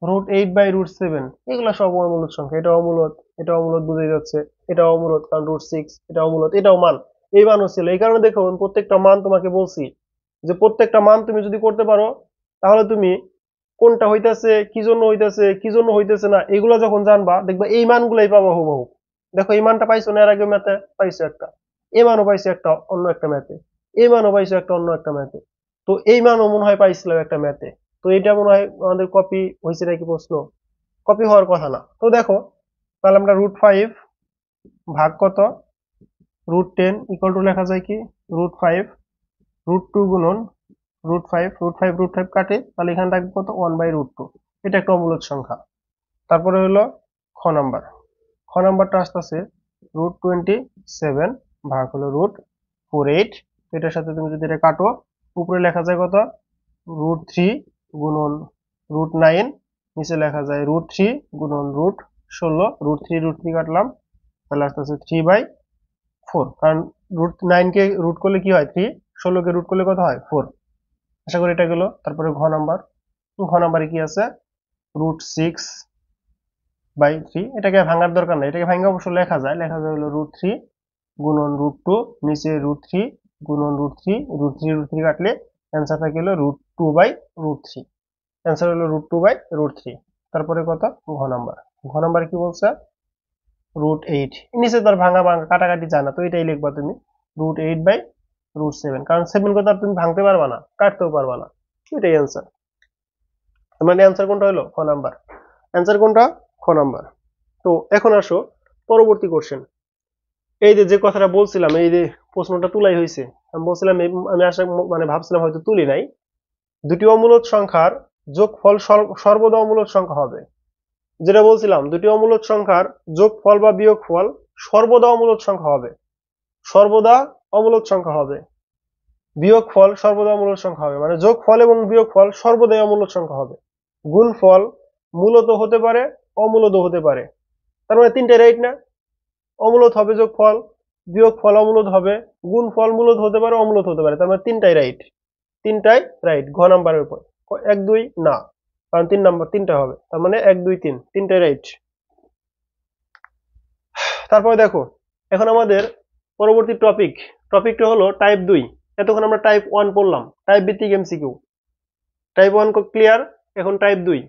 √8/√7, এগুলা সব অমূলদ সংখ্যা, এটা অমূলদ, এটা অমূলদ বুঝে যাচ্ছে, এটা অমূলদ কারণ √6, এটা অমূলদ, এটাও মান, এই মানও ছিল। এই কারণে দেখো প্রত্যেকটা মান তোমাকে বলছি যে প্রত্যেকটা মান তুমি যদি করতে পারো, তাহলে তুমি কোনটা হইতেছে, কি জন্য হইতেছে, কি জন্য হইতেছে না, এগুলা যখন জানবা দেখবা এই মানগুলাই পাবা হুবহু। দেখো এই মানটা পাইছো না, এর আগে ম্যাথে পাইছো একটা, এই মানও পাইছো একটা অন্য একটা ম্যাথে, এই মানও পাইছো একটা অন্য একটা ম্যাথে, তো এই মানও মনে হয় পাইছিলাম একটা ম্যাথে। তো এটা মনে হয় আমাদের কপি হয়েছে নাকি প্রশ্ন, কপি হওয়ার কথা না। তো দেখো তাহলে আমরা √5 ভাগ কত, √10 ইকুয়াল টু লেখা যায় কি √5, √2 গুণন √5, √5 কাটে, তাহলে এখানে থাকবে কত 1/√2। এটা একটা অমূলদ সংখ্যা। তারপরে হলো খ নাম্বারটা আসতেছে √27 ভাগ হলো √48। এটার সাথে তুমি যদি এটা কাটো, উপরে লেখা যায় কত √3 গুণন √9, নিচে লেখা যায় √3 গুণন √16, √3 কাটলাম, তাহলে আসতেছে 3/4, কারণ √9 কে রুট করলে কি হয় 3, 16 কে রুট করলে কত হয় 4। আশা করি এটা গেল। তারপরে ঘ নাম্বারে কি আছে √6/3, এটাকে ভাঙার দরকার নাই, এটাকে ভাঙা অবশ্য লেখা যায় হলো √3 গুণন √2, নিচে √3 গুণন √3, √3 কাটলে অ্যান্সার থাকে হলো √2/√3, অ্যান্সার হলো √2/√3। তারপরে কত ঘ নাম্বার কি বলছে √8, নিচে তো আর ভাঙা কাটাকাটি জানা, তো এটাই লিখবা তুমি √8/√7, কারণ 7 কথা তুমি ভাঙতে পারবা না, কাটতেও পারবা না, এটাই অ্যান্সার। মানে অ্যান্সার কোনটা হলো খ নাম্বার, অ্যান্সার কোনটা খ নাম্বার। তো এখন আসো পরবর্তী কোশ্চেন। এই যে কথাটা বলছিলাম, এই যে প্রশ্নটা তুলাই হয়েছে, আমি বলছিলাম আমি আশা মানে ভাবছিলাম হয়তো তুলি নাই, দুটি অমূলদ সংখ্যার যোগফল সর্বদা অমূলদ সংখ্যা হবে। যেটা বলছিলাম দুটি অমূলদ সংখ্যার যোগফল বা বিয়োগফল সর্বদা অমূলদ সংখ্যা হবে, সর্বদা অমূলদ সংখ্যা হবে, বিয়োগফল সর্বদা অমূলদ সংখ্যা হবে, মানে যোগফল এবং বিয়োগফল সর্বদাই অমূলদ সংখ্যা হবে। গুণফল মূলত হতে পারে, অমূলদ হতে পারে, তার মানে তিনটে রাইট না, অমূলদ হবে যোগফল, বিয়োগফল অমূলদ হবে, গুণফল মূলদ হতে পারে, অমূলদ হতে পারে, তার মানে তিনটাই রাইট ঘ নাম্বারের উপর। 1 2 না, কারণ 3 নাম্বার তিনটা হবে, তার মানে 1 2 3 তিনটাই রাইট। তারপরে দেখো এখন আমাদের পরবর্তী টপিকটা হলো টাইপ 2। এতক্ষণ আমরা টাইপ 1 পড়লাম, টাইপ ভিত্তিক এমসিকিউ। টাইপ 1 ক্লিয়ার, এখন টাইপ 2।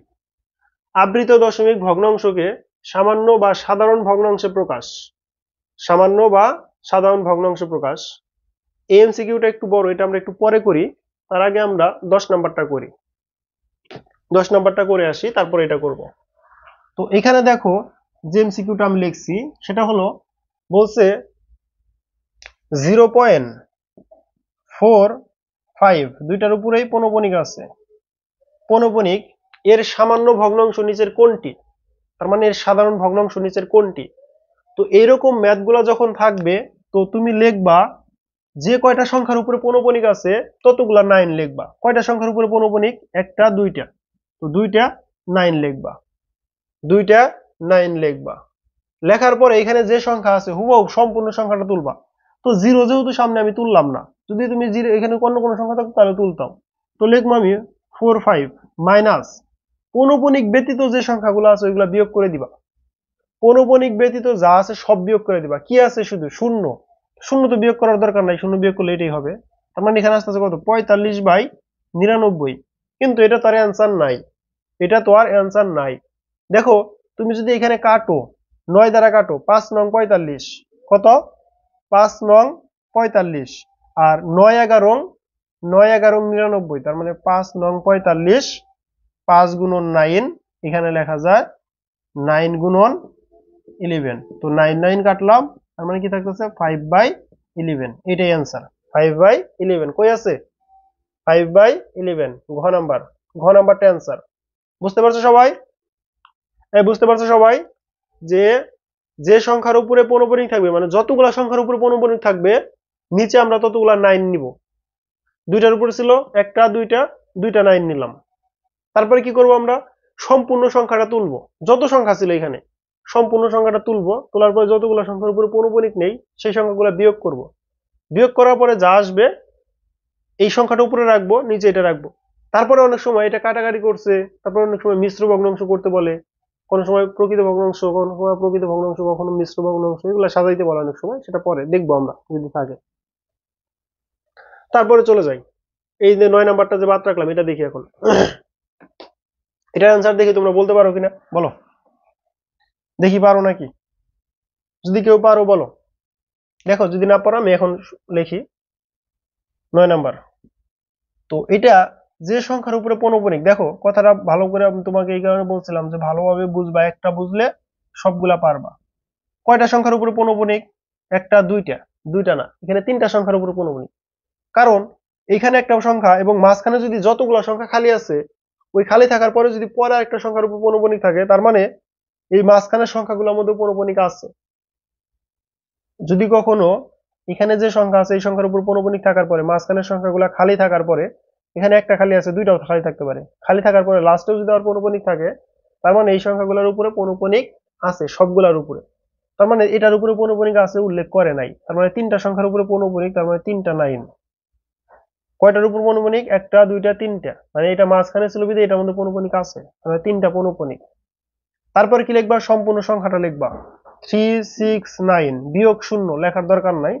আবৃত দশমিক ভগ্নাংশকে সামান্য বা সাধারণ ভগ্নাংশে প্রকাশ, সামান্য বা সাধারণ ভগ্নাংশে প্রকাশ। এই এমসিকিউটা একটু বড়, এটা আমরা একটু পরে করি, তার আগে আমরা 10 নাম্বারটা করি, 10 নাম্বারটা করে আসি, তারপর এটা করব। তো এখানে দেখো যে এমসিকিউটা আমি লিখছি সেটা হলো বলছে 0.45 দুইটার উপরেই পৌনঃপুনিক আছে, পৌনঃপুনিক এর সামান্য ভগ্নাংশ নিচের কোনটি, তার মানে এর সাধারণ ভগ্নাংশ নিচের কোনটি। তো এইরকম ম্যাথগুলা যখন থাকবে, তো তুমি লিখবা যে কয়টা সংখ্যার উপরে পৌনঃপুনিক আছে ততগুলা 9 লিখবা। কয়টা সংখ্যার উপরে পৌনঃপুনিক, একটা দুইটা, তো দুইটা 9 লিখবা, দুইটা 9 লিখবা। লেখার পরে এখানে যে সংখ্যা আছে হুবহু সম্পূর্ণ সংখ্যাটা তুলবা। তো জিরো যেহেতু সামনে আমি তুললাম না, যদি তুমি জিরো এখানে অন্য কোনো সংখ্যা থাকতো তাহলে তুলতাম। তো লিখবো আমি 45 মাইনাস পৌনঃপুনিক ব্যতীত যে সংখ্যাগুলো আছে ওইগুলা বিয়োগ করে দিবা। পৌনঃপুনিক ব্যতীত যা আছে সব বিয়োগ করে দিবা। কি আছে শুধু শূন্য, শূন্য তো বিয়োগ করার দরকার নাই, শূন্য বিয়োগ করলে এটাই হবে। তার মানে এখানে আসতেছে কত 45/99, কিন্তু এটা তো আর অ্যান্সার নাই, এটা তো আর অ্যান্সার নাই। দেখো তুমি যদি এখানে কাটো 9 দ্বারা কাটো, 5 নং 45, কত 5 নং 45, আর 9 11 99, তার মানে 5 নং 45, 5 গুণন 9, এখানে লেখা যায় 9 গুণন 11, তো 9 9 কাটলাম, তার মানে কি থাকতেছে 5/11, এটাই অ্যান্সার 5/11। কই আছে 5/11, ঘ নাম্বারটা অ্যান্সার। বুঝতে পারছো সবাই? বুঝতে পারছো সবাই যে যে সংখ্যার উপরে পৌনঃপুনিক থাকবে, মানে যতগুলা সংখ্যার উপরে পৌনঃপুনিক থাকবে নিচে আমরা ততগুলা 9 নিব। দুইটার উপরে ছিল একটা দুইটা, দুইটা 9 নিলাম। তারপরে কি করব আমরা সম্পূর্ণ সংখ্যাটা তুলবো, যত সংখ্যা ছিল এখানে সম্পূর্ণ সংখ্যাটা তুলবো, তোলার পরে যতগুলা সংখ্যার উপরে পৌনঃপুনিক নেই সেই সংখ্যাগুলো বিয়োগ করব। বিয়োগ করার পরে যা আসবে এই সংখ্যাটা উপরে রাখবো, নিচে এটা রাখবো। তারপরে অনেক সময় এটা কাটাকাটি করছে, তারপরে অনেক সময় মিশ্র ভগ্নাংশ করতে বলে, কোন সময় প্রকৃত ভগ্নাংশ, কোন সময় প্রকৃত ভগ্নাংশ, কখনো মিশ্র ভগ্নাংশ, এগুলো সাজাইতে বলে অনেক সময়, সেটা পরে দেখবো আমরা যদি থাকে। তারপরে চলে যাই, এই যে 9 নাম্বারটা যে বাদ রাখলাম এটা দেখি এখন। এটার অ্যান্সার দেখি তোমরা বলতে পারো কিনা বলো, দেখি পারো নাকি, যদি কেউ পারো বলো। দেখো যদি না পারো আমি এখন লিখি 9 নাম্বার। তো এটা যে সংখ্যার উপরে পৌনঃপুনিক, দেখো কথাটা ভালো করে আমি তোমাকে এই কারণে বলছিলাম যে ভালোভাবে বুঝবা, একটা বুঝলে সবগুলা পারবা। কয়টা সংখ্যার উপরে পৌনঃপুনিক, একটা দুইটা, দুইটা না, এখানে তিনটা সংখ্যার উপরে পৌনঃপুনিক। কারণ এখানে একটা সংখ্যা এবং মাঝখানে যদি যতগুলো সংখ্যা খালি আছে, ওই খালি থাকার পরে যদি পরে একটা সংখ্যার উপর পৌনঃপুনিক থাকে, তার মানে এই মাঝখানের সংখ্যাগুলোর মধ্যে পৌনঃপুনিক আছে। যদি কখনো এখানে যে সংখ্যা আছে এই সংখ্যার উপর পৌনঃপুনিক থাকার পরে মাঝখানের সংখ্যাগুলো খালি থাকার পরে, এখানে একটা খালি আছে, দুইটাও খালি থাকতে পারে, খালি থাকার পরে লাস্টেও যদি আবার পৌনঃপুনিক থাকে, তার মানে এই সংখ্যাগুলোর উপরে পৌনঃপুনিক আছে সবগুলোর উপরে। তার মানে এটার উপরে পৌনঃপুনিক আছে উল্লেখ করে নাই, তার মানে তিনটা সংখ্যার উপরে পৌনঃপুনিক, তার মানে তিনটা 9। কয়টার উপর পৌনঃপুনিক? একটা, দুইটা, তিনটা, মানে এটা মাঝখানে ছিল বিধায় এটার মধ্যে পৌনঃপুনিক আছে, মানে তিনটা পৌনঃপুনিক। তারপরে কি লিখবা? সম্পূর্ণ সংখ্যাটা লিখবা। 369 বিয়োগ 0 লেখার দরকার নাই।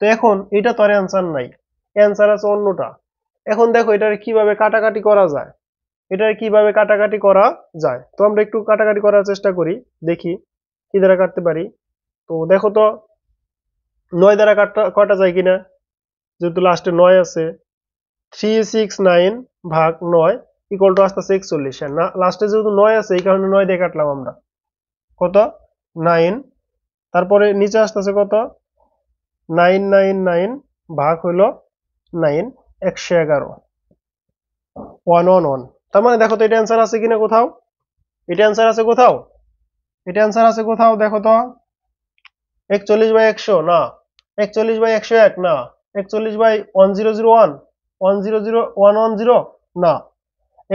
তো এখন এটা তো আর অ্যান্সার নাই, অ্যান্সার আছে অন্যটা। এখন দেখো এটার কিভাবে কাটাকাটি করা যায়, এটার কিভাবে কাটাকাটি করা যায়। তো আমরা একটু কাটাকাটি করার চেষ্টা করি, দেখি কি দ্বারা কাটতে পারি। তো দেখো তো 9 দ্বারা কাটা যায় কিনা, যেহেতু লাস্টে 9 আছে। 369 ভাগ 9 ইকুয়াল টু আসতেছে 41। না, লাস্টে যেহেতু 9 আছে এই কারণে 9 দিয়ে কাটলাম আমরা। কত? 9। তারপরে নিচে আসতেছে কত? 999 ভাগ হইল 9, 111, 111। তার মানে দেখো তো এটা অ্যান্সার আছে কিনা কোথাও, এটা অ্যান্সার আছে কোথাও, এটা অ্যান্সার আছে কোথাও, দেখো তো। 41/100 না, 41/101 না, 41/1001, 110 না,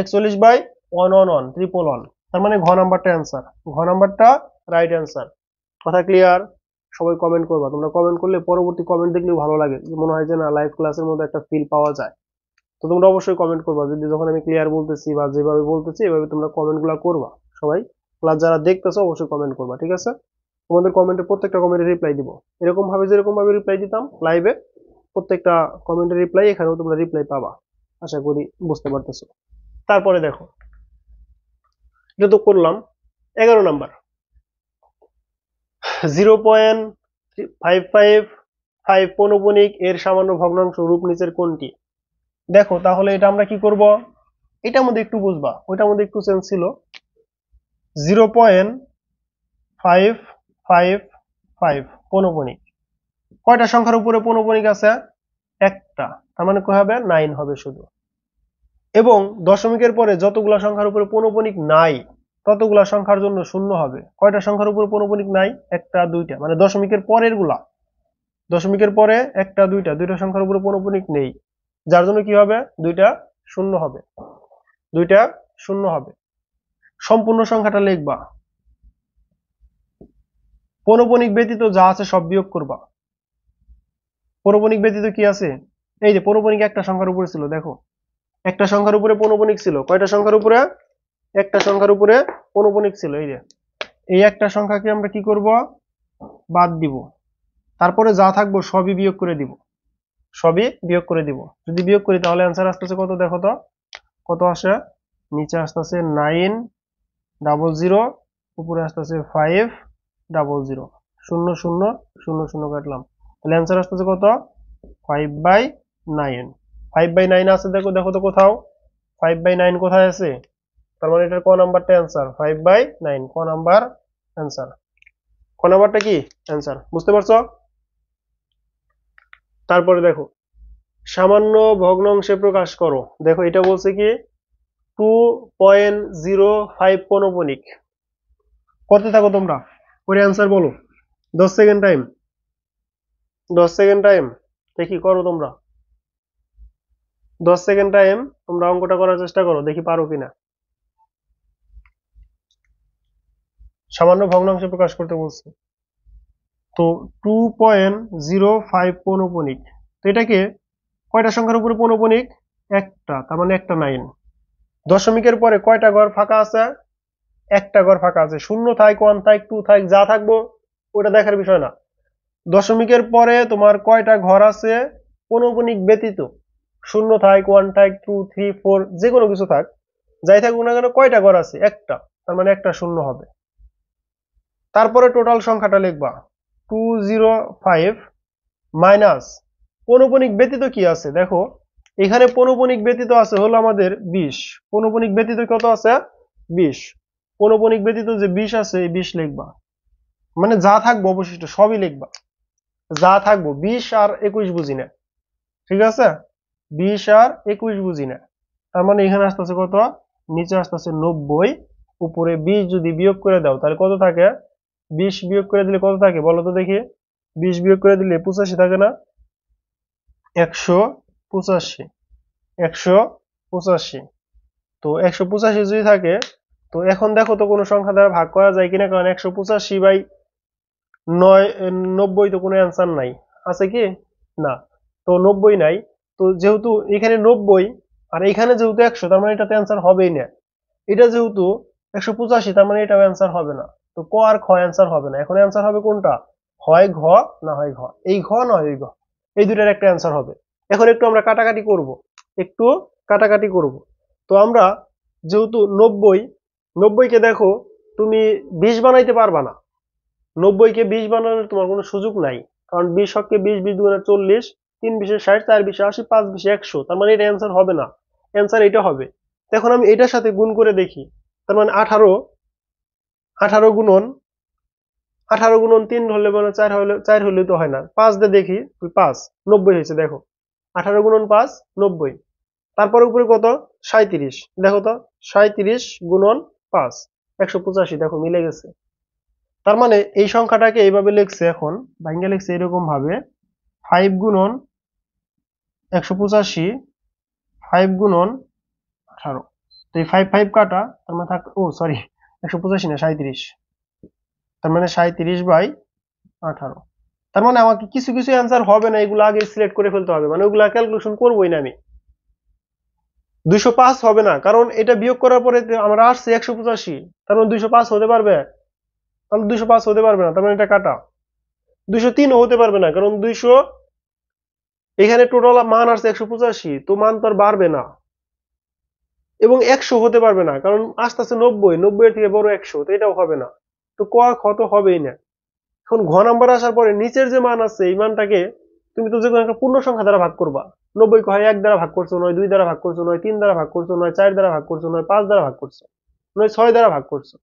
41/111, 111। তার মানে ঘ নাম্বারটা অ্যান্সার, ঘ নাম্বারটা রাইট অ্যান্সার। কথা ক্লিয়ার? সবাই কমেন্ট করবা, তোমরা কমেন্ট করলে পরবর্তী কমেন্ট দেখলেও ভালো লাগে, মনে হয় যে না লাইভ ক্লাসের মধ্যে একটা ফিল পাওয়া যায়। তো তোমরা অবশ্যই কমেন্ট করবা, যদি যখন আমি ক্লিয়ার বলতেছি বা যেভাবে বলতেছি এভাবে তোমরা কমেন্টগুলো করবা। সবাই ক্লাস যারা দেখতেছো অবশ্যই কমেন্ট করবা, ঠিক আছে? তোমাদের কমেন্টের প্রত্যেকটা কমেন্টে রিপ্লাই দিব, এরকম ভাবে যেরকম ভাবে রিপ্লাই দিতাম লাইভে, প্রত্যেকটা কমেন্টের রিপ্লাই এখানেও তোমরা রিপ্লাই পাবা, আশা করি বুঝতে পারতেছো। তারপরে দেখো, এটা তো করলাম। 11 নাম্বার, 0.555 পৌনঃপুনিক এর সামান্য ভগ্নাংশ রূপ নিচের কোনটি? দেখো তাহলে এটা আমরা কি করব, এটার মধ্যে একটু বুঝবা, ওইটার মধ্যে একটু চেঞ্জ ছিল। 0.555 পৌনঃপুনিক, কয়টা সংখ্যার উপরে পৌনঃপুনিক আছে? একটা, তার মানে কি হবে? 9 হবে শুধু। এবং দশমিকের পরে যতগুলা সংখ্যার উপরে পৌনঃপুনিক নাই ততগুলা সংখ্যার জন্য 0 হবে। কয়টা সংখ্যার উপরে পৌনঃপুনিক নাই? একটা, দুইটা, মানে দশমিকের পরের গুলা, দশমিকের পরে একটা, দুইটা, দুইটা সংখ্যার উপরে পৌনঃপুনিক নেই, যার জন্য কি হবে? দুইটা 0 হবে, দুইটা 0 হবে। সম্পূর্ণ সংখ্যাটা লিখবা, পৌনঃপুনিক ব্যতীত যা আছে সব বিয়োগ করবা। পৌনঃপুনিক ব্যতীত কি আছে? এই যে পৌনঃপুনিক একটা সংখ্যার উপরে ছিল, দেখো একটা সংখ্যার উপরে পৌনঃপুনিক ছিল। কয়টা সংখ্যার উপরে? একটা সংখ্যার উপরে পৌনঃপুনিক ছিল। এই যে এই একটা সংখ্যাকে আমরা কি করব? বাদ দিব, তারপরে যা থাকবো সবই বিয়োগ করে দিব, সবই বিয়োগ করে দিব। যদি বিয়োগ করি তাহলে অ্যান্সার আসতেছে কত? দেখো তো কত আসে, নিচে আসতেছে 900, উপরে আসতেছে 500, 0 0 0 0 কাটলাম, তাহলে অ্যান্সার আসতেছে কত? 5/9। 5/9 আছে, দেখো দেখো তো কোথাও 5/9 কোথায় আছে? তার মানে এটার ক নাম্বারটা অ্যান্সার? 5/9 ক নাম্বার অ্যান্সার। ক নাম্বারটা কি অ্যান্সার, বুঝতে পারছো? তারপরে দেখো, সামান্য ভগ্নাংশে প্রকাশ করো। দেখো এটা বলছে কি 2.05 পৌনঃপুনিক। করতে থাকো তোমরা, করে অ্যান্সার বলো। 10 সেকেন্ড টাইম, 10 সেকেন্ড টাইম, দেখি করো তোমরা। 10 সেকেন্ড টাইম, তোমরা অঙ্কটা করার চেষ্টা করো, দেখি পারো কিনা। সামান্য ভগ্নাংশে প্রকাশ করতে বলছে, তো 2.05 পৌনঃপুনিক। তো এটাকে কয়টা সংখ্যার উপরে পৌনঃপুনিক? একটা, তার মানে একটা 9। দশমিকের পরে কয়টা ঘর ফাঁকা আছে? একটা ঘর ফাঁকা আছে। 0 থাক, 1 থাক, 2 থাক, যা থাকবো ওটা দেখার বিষয় না। দশমিকের পরে তোমার কয়টা ঘর আছে পৌনঃপুনিক ব্যতীত? 0 থাক, 1 থাক, 2, 3, 4, যে কোনো কিছু থাক, যাই থাকুক না কেন, কয়টা ঘর আছে? একটা, তার মানে একটা 0 হবে। তারপরে টোটাল সংখ্যাটা লিখবা, 205 মাইনাস পৌনঃপুনিক ব্যতীত কি আছে? দেখো এখানে পৌনঃপুনিক ব্যতীত আছে হলো আমাদের 20। পৌনঃপুনিক ব্যতীত কত আছে? 20। পৌনঃপুনিক ব্যতীত যে 20 আছে এই 20 লিখবা, মানে যা থাকবে অবশিষ্ট সবই লিখবা। যা থাকবো 20 আর 21 বুঝি না, ঠিক আছে, 20 আর 21 বুঝি না। তার মানে এখানে আসতেছে কত, নিচে আসতেছে 90, উপরে 20 যদি বিয়োগ করে দাও তাহলে কত থাকে, 20 বিয়োগ করে দিলে কত থাকে বলো তো দেখি, 20 বিয়োগ করে দিলে 85 থাকে না, 185, 185। তো 185 যদি থাকে, তো এখন দেখো তো কোনো সংখ্যা দ্বারা ভাগ করা যায় কিনা, কারণ 185/9 90 তো কোনো অ্যান্সার নাই, আছে কি, না, তো 90 নাই। তো যেহেতু এখানে 90 আর এখানে যেহেতু 100, তার মানে এটাতে অ্যান্সার হবেই না। এটা যেহেতু 185, তার মানে এটাও অ্যান্সার হবে না। তো ক আর খ অ্যান্সার হবে না, এখন অ্যান্সার হবে কোনটা, হয় ঘ না হয় ঘ, এই ঘ না হয় ওই ঘ, এই দুটার একটা অ্যান্সার হবে। এখন একটু আমরা কাটাকাটি করব, একটু কাটাকাটি করব। তো আমরা যেহেতু 90 কে দেখো তুমি 20 বানাইতে পারবা না, 90 কে 20 বানানোর তোমার কোনো সুযোগ নাই, কারণ 20 হককে 20, 20 দুগুণে 40, 3 20 60, 4 20 80, 5 20 100, তার মানে এটা অ্যান্সার হবে না, অ্যান্সার এটা হবে। এখন আমি এটার সাথে গুণ করে দেখি, তার মানে 18, 18 গুণন 18 গুণন 3 হলে মানে 4 হলে, 4 হলে তো হয় না, 5 দিয়ে দেখি, 5 90 হয়েছে দেখো, 18 গুণন 5 90, তারপরে উপরে কত 37, দেখো তো 37 গুণন 5 185, দেখো মিলে গেছে। তার মানে এই সংখ্যাটাকে এইভাবে লিখছে, এখন ভাঙ্গা লিখছে এরকম ভাবে, 5 গুণন 185, 5 গুণন 18, তো এই 5 5 কাটা, তার মানে থাক, ও সরি, 185 না 37, তার মানে 37/18। তার মানে আমাকে কিছু কিছু অ্যান্সার হবে না, এগুলো আগে সিলেক্ট করে ফেলতে হবে, মানে ওগুলা ক্যালকুলেশন করবোই না আমি। 205 হবে না, কারণ এটা বিয়োগ করার পরে আমরা আসছে 185, তার মানে 205 হতে পারবে, তাহলে 205 হতে পারবে না, তার মানে এটা কাটা। 203 ও হতে পারবে না, কারণ 200, এখানে টোটাল মান আসছে 185, তো মান তো আর বাড়বে না। এবং 100 হতে পারবে না, কারণ আস্তে আস্তে 90 এর থেকে বড় 100, তো এটাও হবে না। তো ক খ তো হবেই না। এখন ঘ নাম্বার আসার পরে নিচের যে মান আছে এই মানটাকে তুমি তো যে কোনো একটা পূর্ণ সংখ্যা দ্বারা ভাগ করবা। 90 কে হয় 1 দ্বারা ভাগ করছো, নয় 2 দ্বারা ভাগ করছো, নয় 3 দ্বারা ভাগ করছো, নয় 4 দ্বারা ভাগ করছো, নয় 5 দ্বারা ভাগ করছো, নয় 6 দ্বারা ভাগ করছো।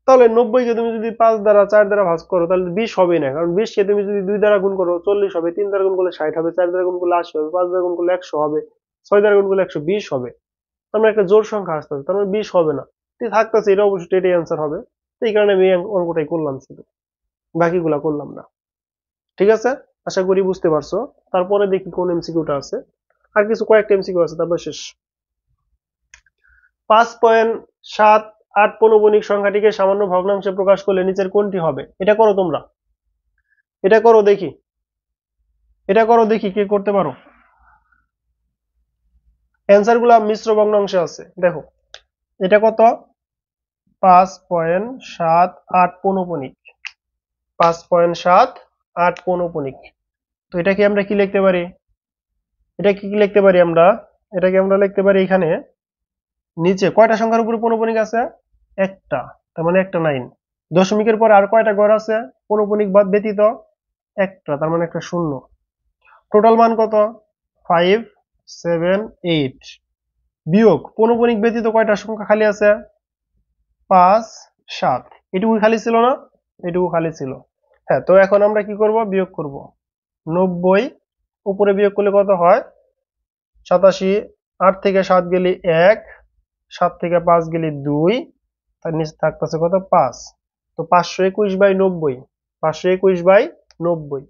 তাহলে 90 কে তুমি যদি 5 দ্বারা 4 দ্বারা ভাগ করো তাহলে 20 হবেই না, কারণ 20 কে তুমি যদি 2 দ্বারা গুণ করো 40 হবে, 3 দ্বারা গুণ করলে 60 হবে, 4 দ্বারা গুণ করলে 80 হবে, 5 দ্বারা গুণ করলে 100 হবে, 6 দ্বারা গুণ করলে 120 হবে। তার মানে একটা জোড় সংখ্যা আসতেছে, তার মানে 20 হবে না, তো থাকতেছে, এটা অবশ্যই এটাই অ্যান্সার হবে। তো এই কারণে আমি এই অঙ্কটাই করলাম, শুধু বাকিগুলা করলাম না। ঠিক আছে, আশা করি বুঝতে পারছো। তারপরে দেখি কোন এমসিকিউটা আছে, আর কিছু কয়েকটা এমসিকিউ আছে, তারপর শেষ। 5.78 পৌনঃপুনিক সংখ্যাটিকে সামান্য ভগ্নাংশে প্রকাশ করলে নিচের কোনটি হবে, এটা করো তোমরা, এটা করো দেখি, এটা করো দেখি কে করতে পারো। অ্যান্সার গুলা মিশ্র ভগ্নাংশে আছে, দেখো এটা কত, 5.78 পৌনঃপুনিক, 5.78 পৌনঃপুনিক। তো এটাকে আমরা কি লিখতে পারি, এটা কি লিখতে পারি আমরা, এটাকে আমরা লিখতে পারি, এখানে নিচে কয়টা সংখ্যার উপরে পৌনঃপুনিক আছে, একটা, তার মানে একটা 9, দশমিকের পরে আর কয়টা ঘর আছে পৌনঃপুনিক বাদ ব্যতীত, একটা, তার মানে একটা শূন্য। টোটাল মান কত, 5 7 8, বিয়োগ পৌনঃপুনিক ব্যতীত কয়টা সংখ্যা খালি আছে, 5 7, এটুকু খালি ছিল না, এটুকু খালি ছিল। হ্যাঁ, তো এখন আমরা কি করব, বিয়োগ করব। 90 উপরে বিয়োগ করলে কত হয়, 87, 8 থেকে 7 গেলে 1, 7 থেকে 5 গেলে 2, তার নিচে থাকতেছে কত, 5। তো 521/90, 521/90।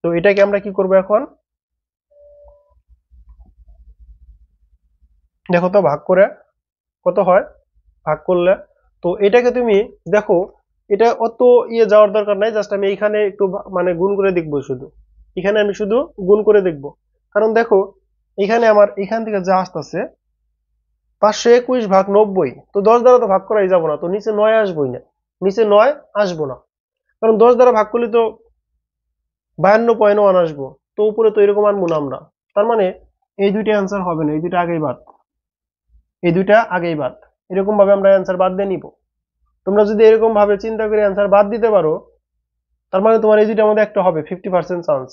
তো এটাকে আমরা কি করব এখন, দেখো তো ভাগ করে কত হয়, ভাগ করলে, তো এটাকে তুমি দেখো, এটা অত ইয়ে যাওয়ার দরকার নাই, জাস্ট আমি এইখানে একটু মানে গুণ করে দেখবো শুধু, এখানে আমি শুধু গুণ করে দেখবো। কারণ দেখো এখানে আমার এখান থেকে যা আসতেছে 521/90, তো 10 দ্বারা তো ভাগ করাই যাবো না, তো নিচে 9 আসবোই না, নিচে 9 আসবো না, কারণ 10 দ্বারা ভাগ করলে তো 52.1 আসবো, তো উপরে তো এরকম আনবো না আমরা। তার মানে এই দুইটা অ্যান্সার হবে না, এই দুইটা আগেই বাদ, এই দুইটা আগেই বাদ। এরকম ভাবে আমরা অ্যান্সার বাদ দিয়ে নিব। তোমরা যদি এরকম ভাবে চিন্তা করে অ্যান্সার বাদ দিতে পারো, তার মানে তোমার এই দুইটার মধ্যে একটা হবে, 50% চান্স।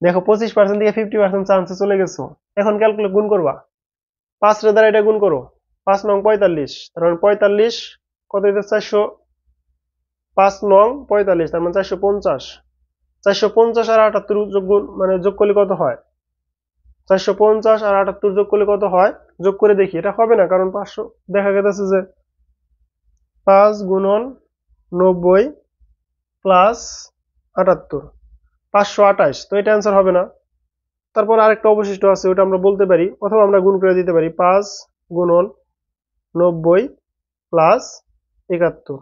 দেখো 25% থেকে 50% চান্সে চলে গেছো। এখন ক্যালকুলেট গুণ করবা, 5 রে দ্বারা এটা গুণ করো, 5 নং 45, তার মানে 45 কত হইতে 400, 5 নং 45, তার মানে 450, 450 আর 78 যোগ করলে কত হয়? 450 আর 78 যোগ করলে কত হয়? যোগ করে দেখি। এটা হবে না, কারণ 500 দেখা গেছে যে 5 গুণন 90 প্লাস 78, 528। তো এটা অ্যান্সার হবে না। তারপর আরেকটা অবশিষ্ট আছে, ওটা আমরা বলতে পারি, অথবা আমরা গুণ করে দিতে পারি। 5 গুণন 90 প্লাস 71।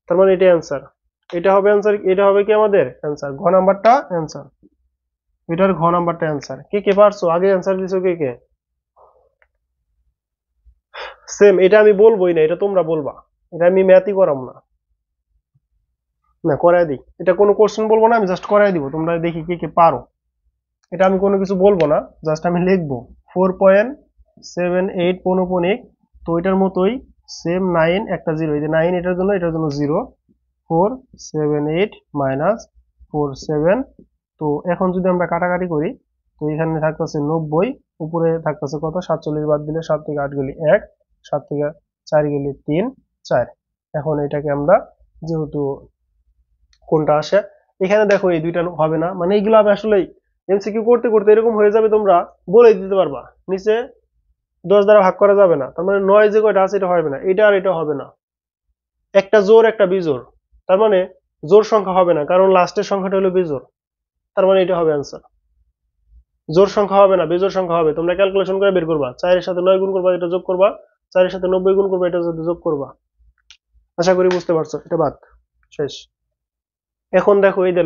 তার মানে এটা অ্যান্সার। এটা হবে অ্যান্সার। এটা হবে কি আমাদের অ্যান্সার? ঘ নাম্বারটা অ্যান্সার। এটার ঘ নাম্বারটা অ্যান্সার। কে কে পারছো? আগে অ্যান্সার দিছো কে কে? সেম, এটা আমি বলবোই না, এটা তোমরা বলবা। এটা আমি ম্যাথই করাম না। না, করাই দিই। এটা কোনো কোশ্চেন বলবো না, আমি জাস্ট করাই দিব, তোমরা দেখি কে কে পারো। এটা আমি কোনো কিছু বলবো না, জাস্ট আমি লিখবো 4.78 পৌনঃপুনিক। তো এটার মতোই সেম 9 একটা 0, এই যে 9 এটার জন্য 0, 478 মাইনাস 47। তো এখন যদি আমরা কাটাকাটি করি, তো এখানে থাকতেছে 90, উপরে থাকতেছে কত? 47 বাদ দিলে 7 থেকে 8 গেলে 1, 7 থেকে 4 গেলে 3, 4। এখন এটাকে আমরা যেহেতু কোনটা আসে, এখানে দেখো এই দুইটা হবে না, মানে এইগুলো আমি আসলে এমসিকিউ করতে করতে এরকম হয়ে যাবে, তোমরা বলে দিতে পারবা নিচে 10 দ্বারা ভাগ করা যাবে না। তার মানে 9 যে কয়টা আছে এটা হবে না, এটা আর এটা হবে না। একটা জোড় একটা বিজোড়, তার মানে জোড় সংখ্যা হবে না, কারণ লাস্টের সংখ্যাটা হলো বিজোড়। তার মানে এটা হবে অ্যান্সার। জোড় সংখ্যা হবে না, বিজোড় সংখ্যা হবে। তোমরা ক্যালকুলেশন করে বের করবা। 4 এর সাথে 9 গুণ করবা, এটা যোগ করবা। 4 এর সাথে 90 গুণ করবা, এটার সাথে যোগ করবা। আশা করি বুঝতে পারছো। এটা বাদ, শেষ। এখন দেখো এই যে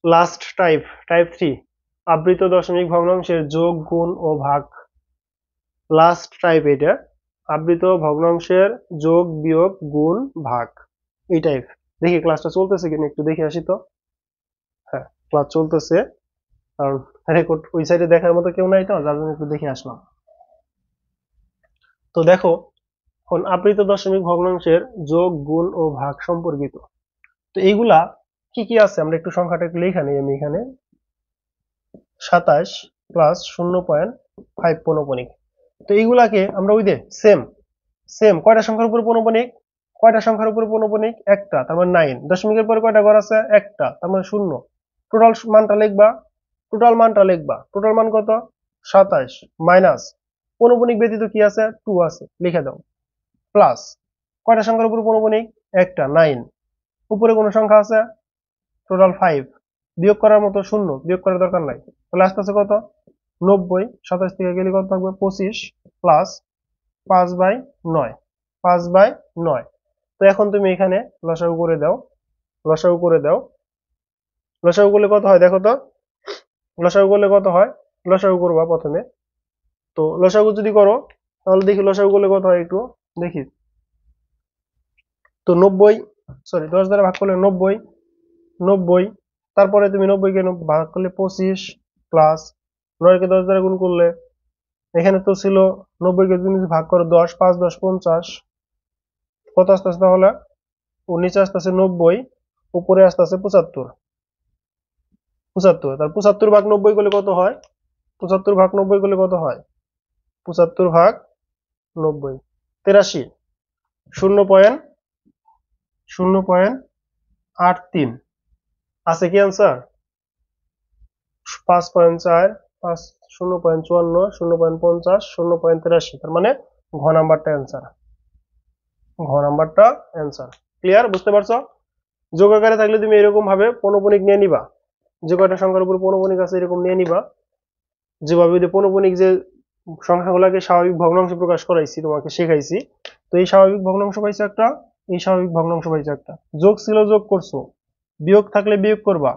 লাস্ট টাইপ 3, আবৃত দশমিক ভগ্নাংশের যোগ গুণ ও ভাগ। লাস্ট টাইপ এটা, আবৃত ভগ্নাংশের যোগ বিয়োগ গুণ ভাগ, এই টাইপ। দেখি ক্লাসটা চলতেছে কিনা, একটু দেখে আসি তো। হ্যাঁ, ক্লাস চলতেছে, কারণ রেকর্ড ওই সাইডে দেখার মতো কেউ নাই, তো যার জন্য একটু দেখে আসলাম। তো দেখো, এখন আবৃত দশমিক ভগ্নাংশের যোগ গুণ ও ভাগ সম্পর্কিত। তো এইগুলা কি কি আছে আমরা একটু সংখ্যাটা একটু লেখা নেই। আমি এখানে 27 প্লাস 0.5 পৌনঃপুনিক। তো এইগুলাকে আমরা ওই যে সেম সেম কয়টা সংখ্যার উপর পৌনঃপুনিক? কয়টা সংখ্যার উপর পৌনঃপুনিক? একটা, তার মানে 9। দশমিকের পরে কয়টা ঘর আছে? একটা, তার মানে 0। টোটাল মানটা লিখবা, টোটাল মান কত? 27 মাইনাস পৌনঃপুনিক ব্যতীত কি আছে? 2 আছে, লিখে দাও। প্লাস কয়টা সংখ্যার উপর পৌনঃপুনিক? একটা, 9। উপরে কোন সংখ্যা আছে? টোটাল 5। বিয়োগ করার মতো 0, বিয়োগ করার দরকার নাই। তাহলে আসতে আছে কত? 90। 27 থেকে গেলে কত থাকবে? 25 প্লাস 5/9, 5/9। তো এখন তুমি এখানে লসাগু করে দাও, লসাগু করে দাও। লসাগু করলে কত হয় দেখো তো? লসাগু করলে কত হয়? লসাগু করবা প্রথমে। তো লসাগু যদি করো, তাহলে দেখি লসাগু করলে কত হয় একটু দেখি। তো 90, সরি 10 দ্বারা ভাগ করলে 90, 90। তারপরে তুমি 90 কে ভাগ করলে 25 প্লাস 9 কে 10 দ্বারা গুণ করলে, এখানে তো ছিল 90 কে তুমি ভাগ করো 10, 5 10 50। কত আসতে আসতে তাহলে? ও নিচে আসতে আছে 90, উপরে আসতে আছে 75। 75, তার 75 ভাগ 90 করলে কত হয়? 75 ভাগ 90 করলে কত হয়? 75 ভাগ 90, 83। 0.0.83 আছে কি অ্যান্সার? 5.4, 5, 0.54, 0.50, 0.83। তার মানে ঘ নাম্বারটা অ্যান্সার। ঘ নাম্বারটা অ্যান্সার। ক্লিয়ার? বুঝতে পারছো? যোগ আকারে থাকলে তুমি এরকম ভাবে পৌনঃপুনিক নিয়ে নিবা, যে কয়টা সংখ্যার উপর পৌনঃপুনিক আছে এরকম নিয়ে নিবা। যেভাবে পৌনঃপুনিক যে সংখ্যাগুলোকে স্বাভাবিক ভগ্নাংশে প্রকাশ করাইছি, তোমাকে শেখাইছি। তো এই স্বাভাবিক ভগ্নাংশ পাইছো একটা, এই স্বাভাবিক ভগ্নাংশ পাইছো একটা। যোগ ছিল যোগ করছো, বিয়োগ থাকলে বিয়োগ করবা,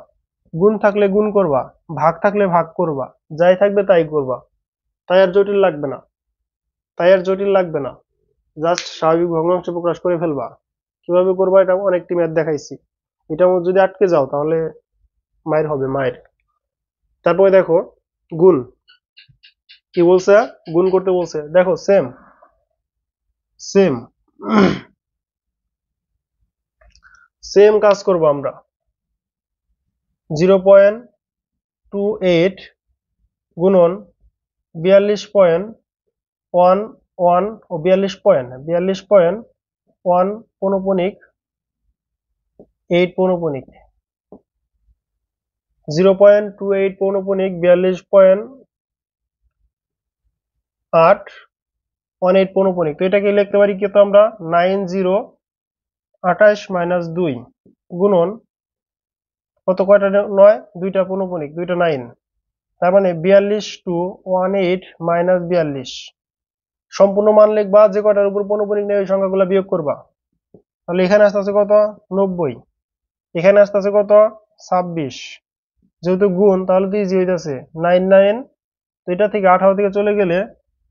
গুণ থাকলে গুণ করবা, ভাগ থাকলে ভাগ করবা, যাই থাকবে তাই করবা। তাই আর জটিল লাগবে না, জাস্ট স্বাভাবিক ভগ্নাংশে প্রকাশ করে ফেলবা। কিভাবে করবা এটা অনেকটি ম্যাথ দেখাইছি। এটা যদি আটকে যাও তাহলে মায়ের হবে, মায়ের। তারপরে দেখো গুণ কি বলছে, গুণ করতে বলছে। দেখো সেম সেম সেম কাজ করব আমরা। 0.28 গুণন 42.11 ও 42.1 পৌনঃপুনিক 8 পৌনঃপুনিক। 0.28 পৌনপুনিক 42.818 পৌনপুনিক। তো এটাকে লিখতে পারি কি, তো আমরা 9028 - 2 গুণন কত, কয়টা 9, দুইটা পৌনপুনিক, দুইটা 9, তার মানে 42/18 - 42। সম্পূর্ণ মান লিখবা, যে কয়টার উপর পৌনপুনিক নেই ওই সংখ্যাগুলো বিয়োগ করবা। তাহলে এখানে আসতে আছে কত, 90, এখানে আসতে আছে কত, 26। যেহেতু গুণ তাহলে তো ইজি হইতেছে, 99। তো এটা থেকে 18 থেকে চলে গেলে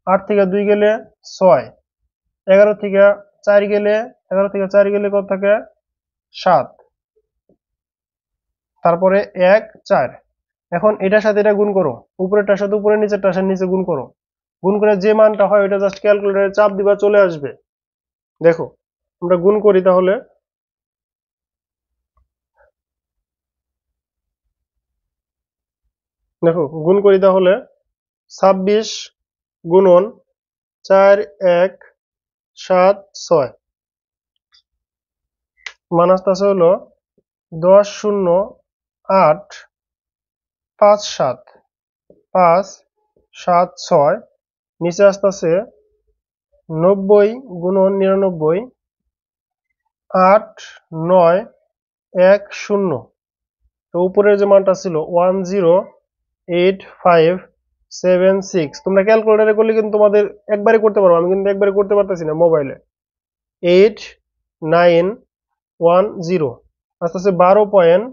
8 থেকে 2 গেলে 6, 11 থেকে 4 গেলে 11 থেকে 4 গেলে কত থাকে, 7, তারপরে 1 4। এখন এটার সাথে এটা গুণ করো, উপরেরটার সাথে উপরে, নিচেরটার সাথে নিচে গুণ করো। গুণ করে যে মানটা হয় ওটা জাস্ট ক্যালকুলেটরে চাপ দিবা, চলে আসবে। দেখো আমরা গুণ করি তাহলে। দেখো গুণ করি তাহলে, 26 গুণন 4 1 7 6 মান আসতেছে হলো 10.08 57 5 7 6। নিচে আসতেছে 90 গুণন 99 8 9 1 0। তো উপরের যে মানটা ছিল 108576। তোমরা ক্যালকুলেটরে করলে কিন্তু তোমাদের একবারে করতে পারো, আমি কিন্তু একবারে করতে পারতেছি না মোবাইলে। 8910 আস্তে আস্তে 12 পয়েন্ট,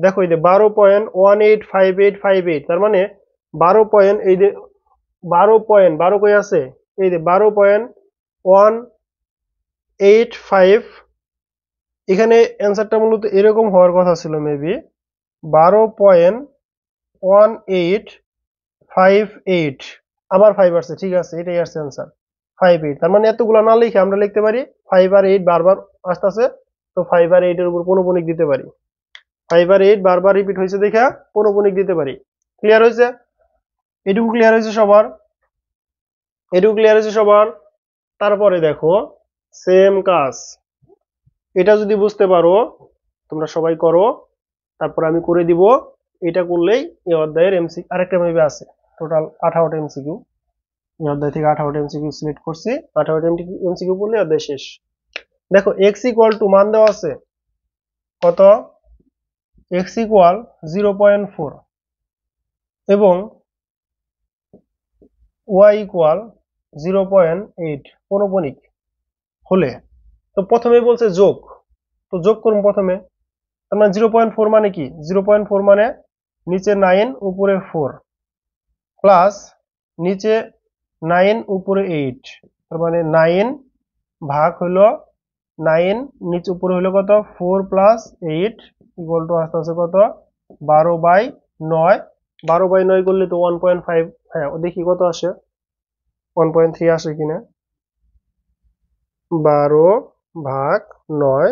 দেখো এই যে 12.185858, তার মানে 12 পয়েন্ট, এই যে 12 পয়েন্ট, 12 কই আছে, এই যে 12.185। এখানে অ্যান্সারটা মূলত এরকম হওয়ার কথা ছিল, মেবি 12.1858। আবার 5 আসছে, ঠিক আছে, এটাই আসছে অ্যান্সার 58। তার মানে এতগুলো না লিখে আমরা লিখতে পারি 5 আর 8 বারবার আসতেছে, তো 5 আর 8 এর উপর পৌনপুনিক দিতে পারি। 5 আর 8 বারবার রিপিট হয়েছে দেখা পৌনপুনিক দিতে পারি। ক্লিয়ার হয়েছে? এটুকু ক্লিয়ার হয়েছে সবার? এটুকু ক্লিয়ার হয়েছে সবার? তারপরে দেখো সেম কাজ, এটা যদি বুঝতে পারো তোমরা সবাই করো, তারপর আমি করে দিব। এটা করলেই এই অধ্যায়ের এমসি আরেকটা মেবি আছে, টোটাল 18টা এমসিকিউ। এই অধ্যায় থেকে 18টা এমসিকিউ সিলেক্ট করছি, 18টা এমসিকিউ করলে অধ্যায় শেষ। দেখো এক্স ইকুয়াল টু মান দেওয়া আছে কত, এক্স ইকুয়াল 0.4 এবং ওয়াই ইকুয়াল 0.8 পৌনপুনিক হলে, তো প্রথমে বলছে যোগ, তো যোগ করুন প্রথমে। তার মানে 0.4 মানে কি, 0.4 মানে নিচে 9 উপরে 4 প্লাস নিচে 9 উপরে 8, তার মানে 9 ভাগ হলো 9, নিচে উপরে হলো কত, 4 প্লাস 8 ইকুয়াল টু আসতে আছে কত, 12/9। 12/9 করলে তো 1.5, হ্যাঁ দেখি কত আসে, 1.3 আসে কিনা। 12/9,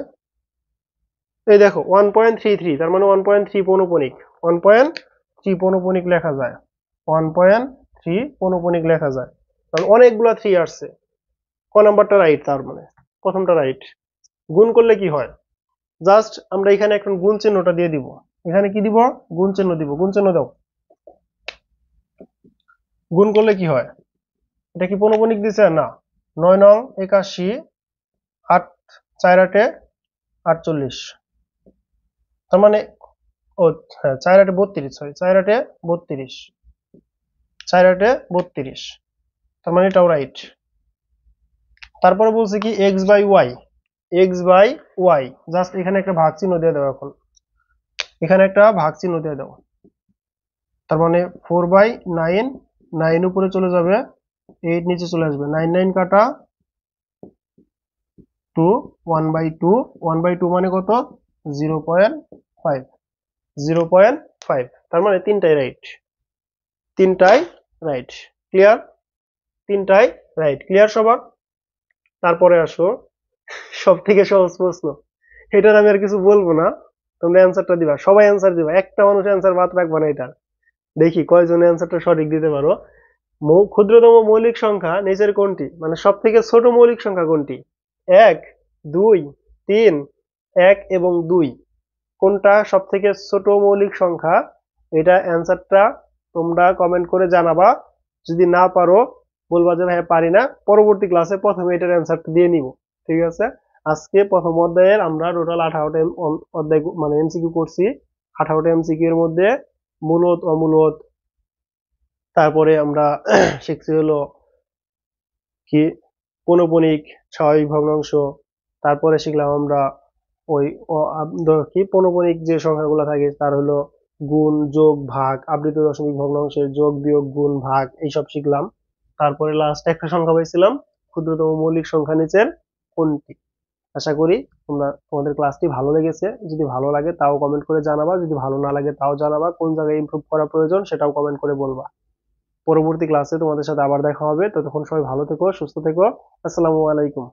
এই দেখো 1.33, তার মানে 1.3 পৌনপুনিক, 1.3 পৌনপুনিক লেখা যায়, 1.3 পৌনপুনিক লেখা যায়। কারণ অনেকগুলা 3 আসছে, ক নাম্বারটা রাইট, তার মানে প্রথমটা রাইট। গুণ করলে কি হয়, জাস্ট আমরা এখানে এখন গুণ চিহ্নটা দিয়ে দিব। এখানে কি দিব, গুণ চিহ্ন দিব। গুণ চিহ্ন দাও। গুণ করলে কি হয়, এটা কি পৌনপুনিক দিছে না, 9 নং 81, 8 4 8 48, তার মানে ও হ্যাঁ 4 8 32, সরি 4 8 32, 4 8 32, তার মানে এটাও রাইট। তারপরে বলছে কি X by Y, X by Y, just এখানে একটা ভাগ চিহ্ন দিয়ে দাও। এখন এখানে একটা ভাগ চিহ্ন দিয়ে দাও, তার মানে 4/9, 9 উপরে চলে যাবে, 8 নিচে চলে আসবে, 9 9 কাটা 2, 1/2, 1/2 মানে কত, 0.5, 0.5, তার মানে তিনটাই রাইট, তিনটাই রাইট। ক্লিয়ার? তিনটাই রাইট। ক্লিয়ার সবার? তারপরে আসো সব থেকে সহজ প্রশ্ন, এটার আমি আর কিছু বলবো না, তোমরা অ্যান্সারটা দিবা, সবাই অ্যান্সার দিবা, একটা মানুষ অ্যান্সার বাদ রাখবা না। এটা দেখি কয়জন অ্যান্সারটা সঠিক দিতে পারো। ক্ষুদ্রতম মৌলিক সংখ্যা নিচের কোনটি, মানে সব থেকে ছোট মৌলিক সংখ্যা কোনটি, 1 2 3, 1 এবং 2। কোনটা সব থেকে ছোট মৌলিক সংখ্যা, এটা অ্যান্সারটা তোমরা কমেন্ট করে জানাবা। যদি না পারো বলবা যে ভাই পারি না, পরবর্তী ক্লাসে প্রথমে এটার অ্যান্সারটা দিয়ে নিব। ঠিক আছে? আজকে প্রথম অধ্যায়ের আমরা টোটাল 18টা অধ্যায় মানে এমসিকিউ করছি। 18টা এমসিকিউ এর মধ্যে মূলদ অমূলদ, তারপরে আমরা শিখছি হলো কি পৌনঃপুনিক, স্বাভাবিক ভগ্নাংশ, তারপরে শিখলাম আমরা ওই কি পৌনঃপুনিক যে সংখ্যাগুলো থাকে তার হলো গুণ যোগ ভাগ, আবৃত দশমিক ভগ্নাংশের যোগ বিয়োগ গুণ ভাগ এইসব শিখলাম। তারপরে লাস্ট একটা সংখ্যা পাইছিলাম, ক্ষুদ্রতম মৌলিক সংখ্যা নিচের কোনটি। আশা করি তোমাদের ক্লাসটি ভালো লেগেছে। যদি ভালো লাগে তাও কমেন্ট করে জানাবা, যদি ভালো না লাগে তাও জানাবা, কোন জায়গায় ইমপ্রুভ করা প্রয়োজন সেটাও কমেন্ট করে বলবা। পরবর্তী ক্লাসে তোমাদের সাথে আবার দেখা হবে। ততক্ষণ সবাই ভালো থেকো, সুস্থ থেকো। আসসালামু আলাইকুম।